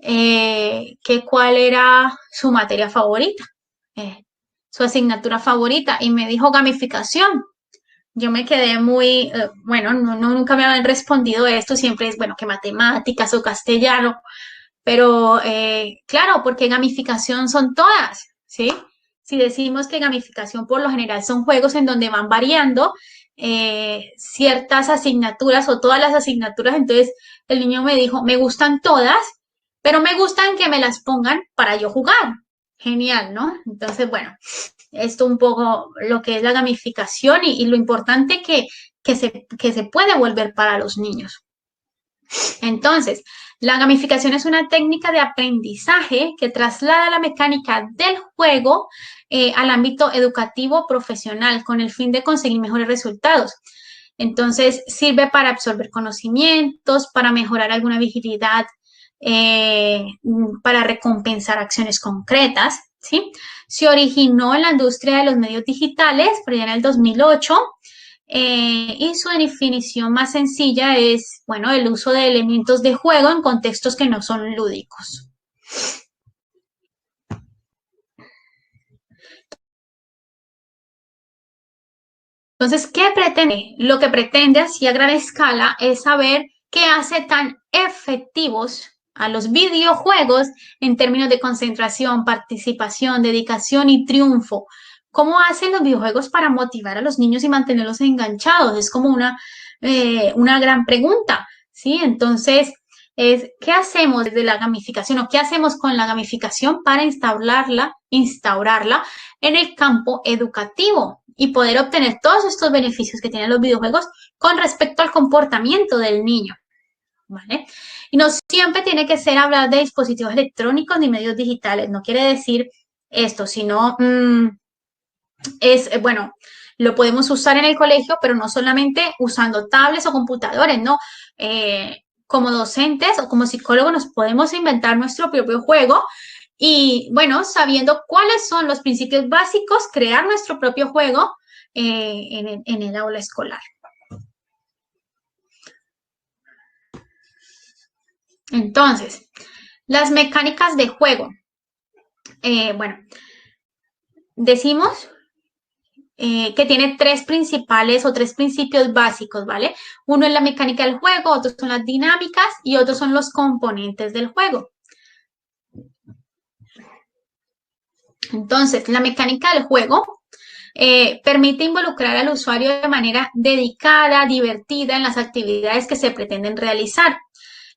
que cuál era su materia favorita, su asignatura favorita, y me dijo gamificación. Yo me quedé muy, bueno, nunca me habían respondido esto, siempre es, bueno, que matemáticas o castellano, pero claro, porque gamificación son todas, ¿sí? Si decimos que gamificación por lo general son juegos en donde van variando ciertas asignaturas o todas las asignaturas, entonces el niño me dijo, me gustan todas, pero me gustan que me las pongan para yo jugar. Genial, ¿no? Entonces, bueno, esto un poco lo que es la gamificación y lo importante que se puede volver para los niños. Entonces, la gamificación es una técnica de aprendizaje que traslada la mecánica del juego al ámbito educativo profesional con el fin de conseguir mejores resultados. Entonces, sirve para absorber conocimientos, para mejorar alguna agilidad, para recompensar acciones concretas, ¿sí? Se originó en la industria de los medios digitales, por allá en el 2008, y su definición más sencilla es, bueno, el uso de elementos de juego en contextos que no son lúdicos. Entonces, ¿qué pretende? Lo que pretende así a gran escala es saber qué hace tan efectivos a los videojuegos en términos de concentración, participación, dedicación y triunfo. ¿Cómo hacen los videojuegos para motivar a los niños y mantenerlos enganchados? Es como una gran pregunta, ¿sí? Entonces, ¿qué hacemos desde la gamificación o qué hacemos con la gamificación para instaurarla en el campo educativo y poder obtener todos estos beneficios que tienen los videojuegos con respecto al comportamiento del niño? ¿Vale? Y no siempre tiene que ser hablar de dispositivos electrónicos ni medios digitales, no quiere decir esto, sino bueno, lo podemos usar en el colegio, pero no solamente usando tablets o computadores, ¿no? Como docentes o como psicólogos nos podemos inventar nuestro propio juego y, bueno, sabiendo cuáles son los principios básicos, crear nuestro propio juego en el aula escolar. Entonces, las mecánicas de juego. Bueno, decimos que tiene tres principales o tres principios básicos, ¿vale? Uno es la mecánica del juego, otros son las dinámicas y otros son los componentes del juego. Entonces, la mecánica del juego permite involucrar al usuario de manera dedicada, divertida en las actividades que se pretenden realizar.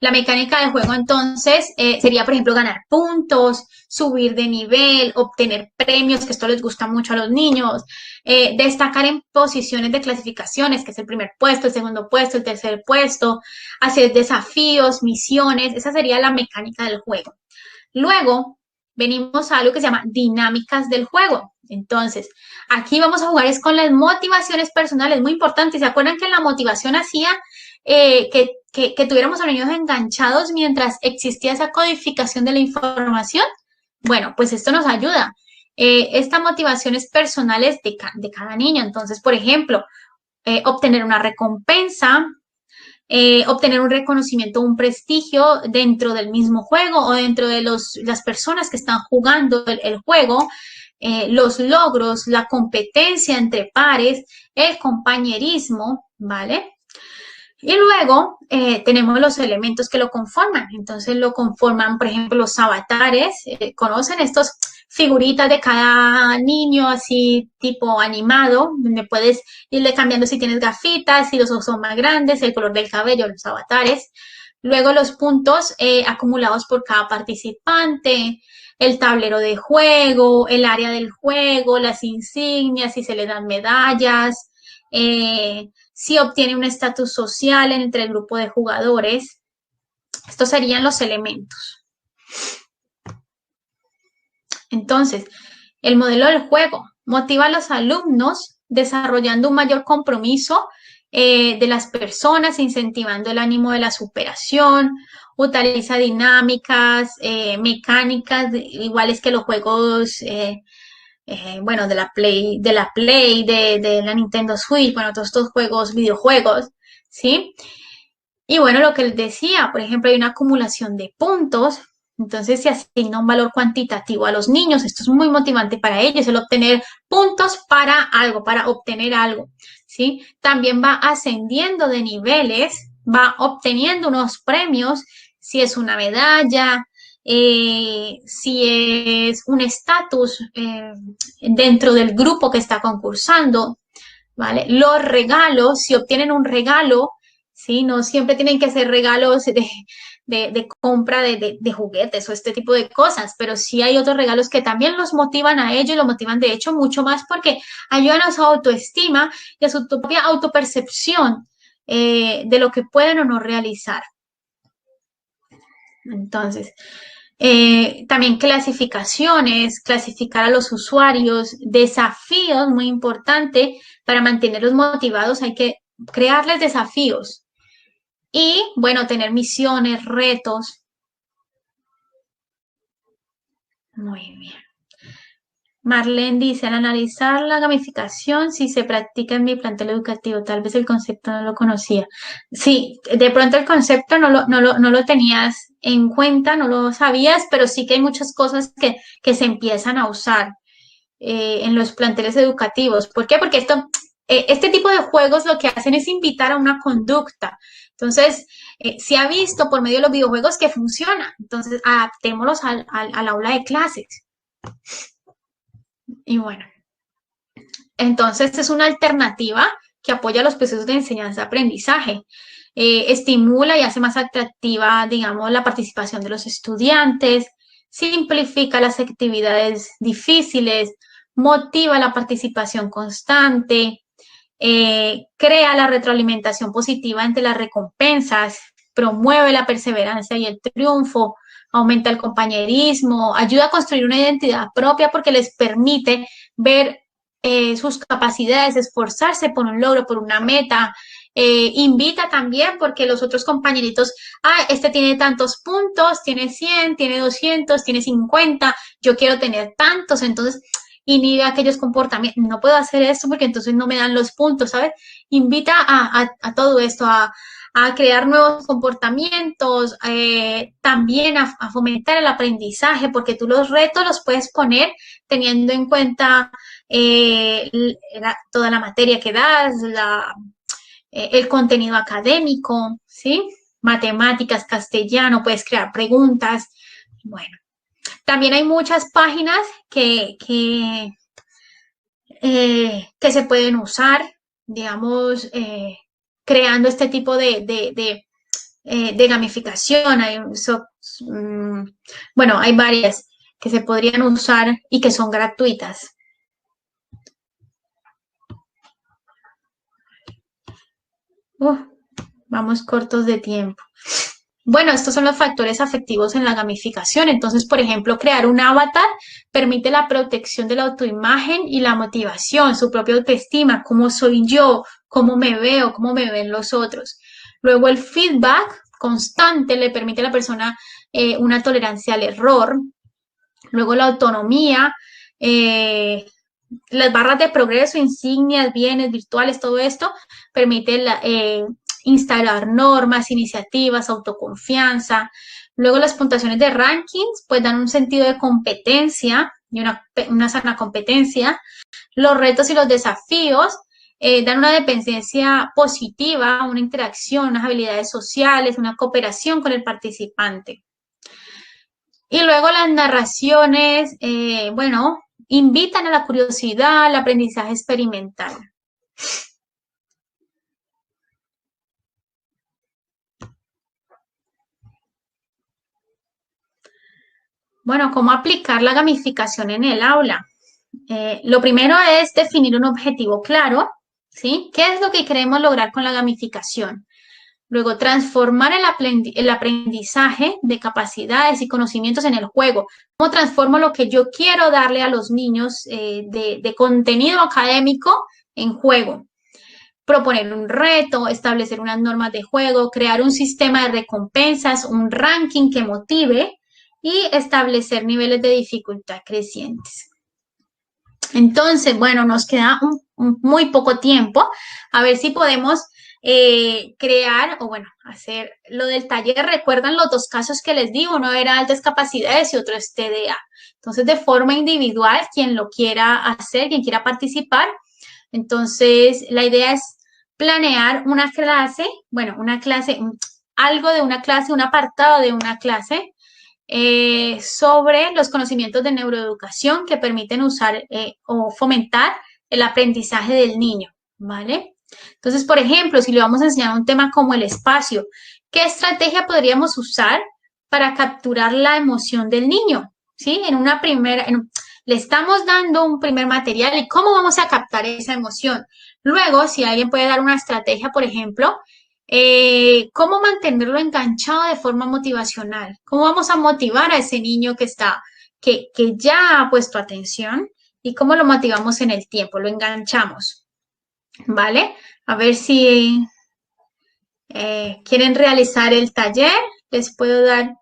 La mecánica del juego entonces sería, por ejemplo, ganar puntos, subir de nivel, obtener premios, que esto les gusta mucho a los niños, destacar en posiciones de clasificaciones, que es el primer puesto, el segundo puesto, el tercer puesto, hacer desafíos, misiones, esa sería la mecánica del juego. Luego, venimos a algo que se llama dinámicas del juego. Entonces, aquí vamos a jugar es con las motivaciones personales, muy importante. ¿Se acuerdan que la motivación hacía que tuviéramos a los niños enganchados mientras existía esa codificación de la información? Bueno, pues esto nos ayuda. Esta motivación es personales de cada niño. Entonces, por ejemplo, obtener una recompensa, obtener un reconocimiento, un prestigio dentro del mismo juego o dentro de las personas que están jugando el juego, los logros, la competencia entre pares, el compañerismo, ¿vale? Y luego tenemos los elementos que lo conforman. Entonces lo conforman, por ejemplo, los avatares. ¿Conocen estos figuritas de cada niño así tipo animado? Donde puedes irle cambiando si tienes gafitas, si los ojos son más grandes, el color del cabello, los avatares. Luego los puntos acumulados por cada participante, el tablero de juego, el área del juego, las insignias, si se le dan medallas, si obtiene un estatus social entre el grupo de jugadores. Estos serían los elementos. Entonces, el modelo del juego motiva a los alumnos desarrollando un mayor compromiso de las personas, incentivando el ánimo de la superación, utiliza dinámicas, mecánicas, iguales que los juegos bueno, de la Play, de la Nintendo Switch, bueno, todos estos juegos, videojuegos, ¿sí? Y bueno, lo que les decía, por ejemplo, hay una acumulación de puntos, entonces se asigna un valor cuantitativo a los niños, esto es muy motivante para ellos, el obtener puntos para algo, para obtener algo, ¿sí? También va ascendiendo de niveles, va obteniendo unos premios, si es una medalla, si es un estatus dentro del grupo que está concursando, ¿vale? Los regalos, si obtienen un regalo, ¿sí? No siempre tienen que ser regalos de compra de juguetes o este tipo de cosas, pero sí hay otros regalos que también los motivan a ellos y lo motivan de hecho mucho más porque ayudan a su autoestima y a su propia autopercepción de lo que pueden o no realizar. Entonces, también clasificaciones, clasificar a los usuarios, desafíos, muy importante, para mantenerlos motivados hay que crearles desafíos y, bueno, tener misiones, retos. Muy bien. Marlene dice, al analizar la gamificación, si se practica en mi plantel educativo, tal vez el concepto no lo conocía. Sí, de pronto el concepto no lo tenías en cuenta, no lo sabías, pero sí que hay muchas cosas que se empiezan a usar en los planteles educativos. ¿Por qué? Porque este tipo de juegos lo que hacen es invitar a una conducta. Entonces, se ha visto por medio de los videojuegos que funciona. Entonces, adaptémoslos al aula de clases. Y bueno. Entonces, es una alternativa que apoya los procesos de enseñanza-aprendizaje. Estimula y hace más atractiva, digamos, la participación de los estudiantes, simplifica las actividades difíciles, motiva la participación constante, crea la retroalimentación positiva entre las recompensas, promueve la perseverancia y el triunfo, aumenta el compañerismo, ayuda a construir una identidad propia porque les permite ver sus capacidades, esforzarse por un logro, por una meta. Invita también porque los otros compañeritos, este tiene tantos puntos, tiene 100, tiene 200, tiene 50, yo quiero tener tantos, entonces inhibe aquellos comportamientos. No puedo hacer esto porque entonces no me dan los puntos, ¿sabes? Invita a todo esto, a crear nuevos comportamientos, también a fomentar el aprendizaje, porque tú los retos los puedes poner teniendo en cuenta toda la materia que das, el contenido académico, ¿sí? Matemáticas, castellano, puedes crear preguntas. Bueno, también hay muchas páginas que se pueden usar, digamos, creando este tipo de gamificación. Bueno, hay varias que se podrían usar y que son gratuitas. Vamos cortos de tiempo. Bueno, estos son los factores afectivos en la gamificación. Entonces, por ejemplo, crear un avatar permite la protección de la autoimagen y la motivación, su propia autoestima, cómo soy yo, cómo me veo, cómo me ven los otros. Luego, el feedback constante le permite a la persona una tolerancia al error. Luego, la autonomía, las barras de progreso, insignias, bienes virtuales, todo esto permite instalar normas, iniciativas, autoconfianza. Luego las puntuaciones de rankings pues dan un sentido de competencia y una sana competencia. Los retos y los desafíos dan una dependencia positiva, una interacción, unas habilidades sociales, una cooperación con el participante. Y luego las narraciones, bueno, invitan a la curiosidad, al aprendizaje experimental. Bueno, ¿cómo aplicar la gamificación en el aula? Lo primero es definir un objetivo claro, ¿sí? ¿Qué es lo que queremos lograr con la gamificación? Luego, transformar el aprendizaje de capacidades y conocimientos en el juego. ¿Cómo transformo lo que yo quiero darle a los niños de contenido académico en juego? Proponer un reto, establecer unas normas de juego, crear un sistema de recompensas, un ranking que motive y establecer niveles de dificultad crecientes. Entonces, bueno, nos queda muy poco tiempo. A ver si podemos crear o, bueno, hacer lo del taller. Recuerdan los dos casos que les di, uno era altas capacidades y otro es TDA. Entonces, de forma individual, quien lo quiera hacer, quien quiera participar. Entonces, la idea es planear una clase, bueno, una clase, algo de una clase, un apartado de una clase sobre los conocimientos de neuroeducación que permiten usar o fomentar el aprendizaje del niño, ¿vale? Entonces, por ejemplo, si le vamos a enseñar un tema como el espacio, ¿qué estrategia podríamos usar para capturar la emoción del niño? ¿Sí? Le estamos dando un primer material y cómo vamos a captar esa emoción. Luego, si alguien puede dar una estrategia, por ejemplo, cómo mantenerlo enganchado de forma motivacional, cómo vamos a motivar a ese niño que ya ha puesto atención y cómo lo motivamos en el tiempo, lo enganchamos, ¿vale? A ver si quieren realizar el taller, les puedo dar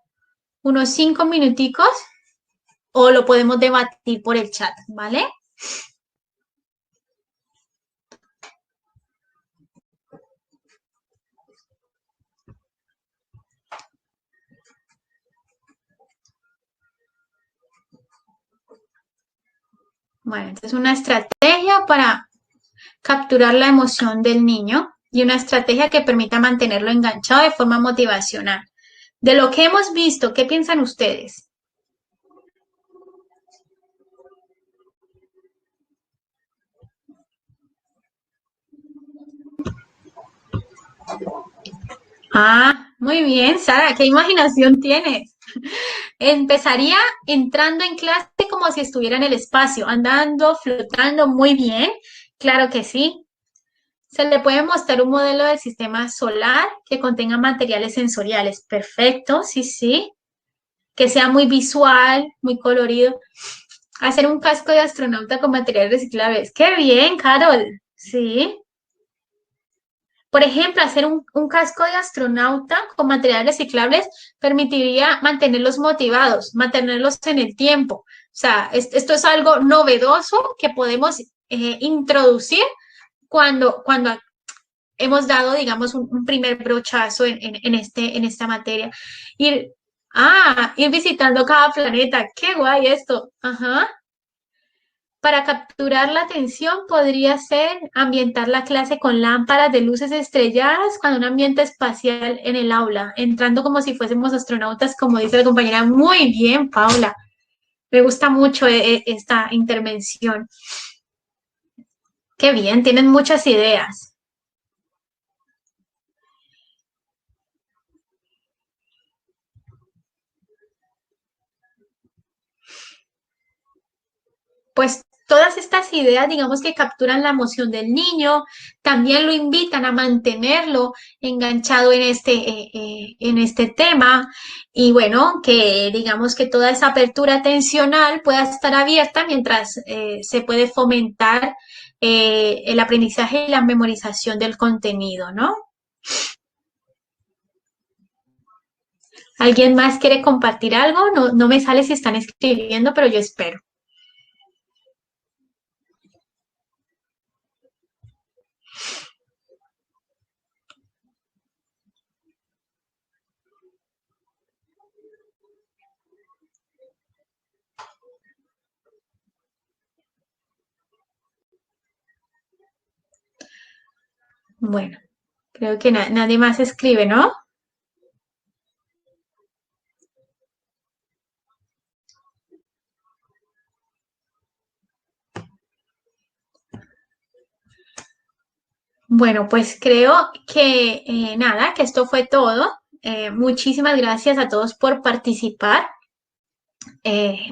unos 5 minuticos o lo podemos debatir por el chat, ¿vale? Bueno, entonces una estrategia para capturar la emoción del niño y una estrategia que permita mantenerlo enganchado de forma motivacional. De lo que hemos visto, ¿qué piensan ustedes? Ah, muy bien, Sara, qué imaginación tienes. Empezaría entrando en clase como si estuviera en el espacio, andando, flotando, muy bien. Claro que sí. Se le puede mostrar un modelo del sistema solar que contenga materiales sensoriales. Perfecto, sí, sí. Que sea muy visual, muy colorido. Hacer un casco de astronauta con materiales reciclables. Qué bien, Carol. Sí. Por ejemplo, hacer un casco de astronauta con materiales reciclables permitiría mantenerlos motivados, mantenerlos en el tiempo. O sea, esto es algo novedoso que podemos introducir cuando hemos dado, digamos, un primer brochazo en esta materia. Ir, ir visitando cada planeta. Qué guay esto. Ajá. Para capturar la atención podría ser ambientar la clase con lámparas de luces estrelladas con un ambiente espacial en el aula, entrando como si fuésemos astronautas, como dice la compañera. Muy bien, Paula. Me gusta mucho esta intervención. Qué bien, tienen muchas ideas. Pues todas estas ideas, digamos que capturan la emoción del niño, también lo invitan a mantenerlo enganchado en este tema y bueno, que digamos que toda esa apertura atencional pueda estar abierta mientras se puede fomentar el aprendizaje y la memorización del contenido, ¿no? ¿Alguien más quiere compartir algo? No, no me sale si están escribiendo, pero yo espero. Bueno, creo que nadie más escribe, ¿no? Bueno, pues creo que nada, que esto fue todo. Muchísimas gracias a todos por participar.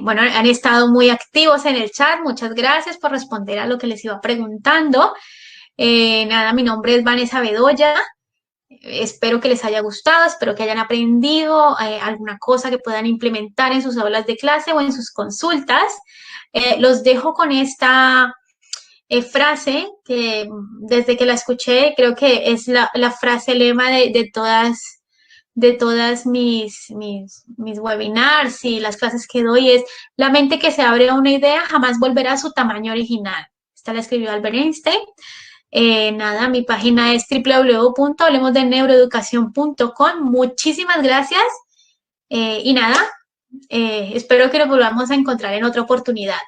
Bueno, han estado muy activos en el chat. Muchas gracias por responder a lo que les iba preguntando. Nada, mi nombre es Vanessa Bedoya. Espero que les haya gustado, espero que hayan aprendido alguna cosa que puedan implementar en sus aulas de clase o en sus consultas. Los dejo con esta frase que desde que la escuché creo que es la frase lema de todas mis webinars y las clases que doy es la mente que se abre a una idea jamás volverá a su tamaño original. Esta la escribió Albert Einstein. Nada, mi página es www.hablemosdeneuroeducacion.com. Muchísimas gracias y nada, espero que nos volvamos a encontrar en otra oportunidad.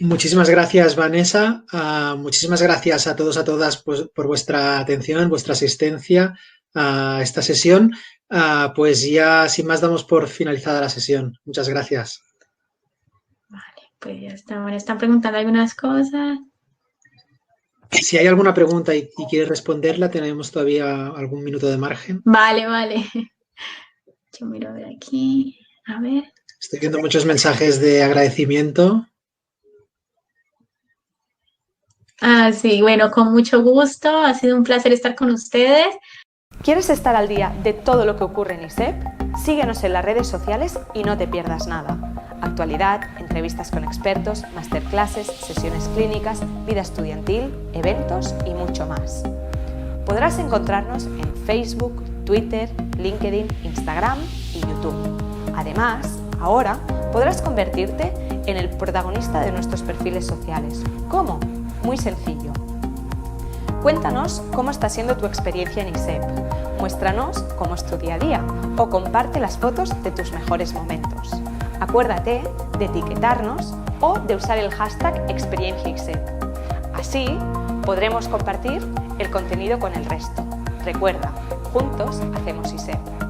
Muchísimas gracias, Vanessa. Muchísimas gracias a todos, a todas pues, por vuestra atención, vuestra asistencia a esta sesión. Pues ya sin más damos por finalizada la sesión. Muchas gracias.
Vale, pues ya está. Me están preguntando algunas cosas.
Si hay alguna pregunta y quieres responderla, tenemos todavía algún minuto de margen.
Vale, vale. Yo miro a ver aquí. A ver.
Estoy viendo muchos mensajes de agradecimiento.
Sí, bueno, con mucho gusto. Ha sido un placer estar con ustedes.
¿Quieres estar al día de todo lo que ocurre en ISEP? Síguenos en las redes sociales y no te pierdas nada. Actualidad, entrevistas con expertos, masterclasses, sesiones clínicas, vida estudiantil, eventos y mucho más. Podrás encontrarnos en Facebook, Twitter, LinkedIn, Instagram y YouTube. Además, ahora podrás convertirte en el protagonista de nuestros perfiles sociales. ¿Cómo? Muy sencillo. Cuéntanos cómo está siendo tu experiencia en ISEP. Muéstranos cómo es tu día a día o comparte las fotos de tus mejores momentos. Acuérdate de etiquetarnos o de usar el hashtag #ExperienciaISEP. Así podremos compartir el contenido con el resto. Recuerda, juntos hacemos ISEP.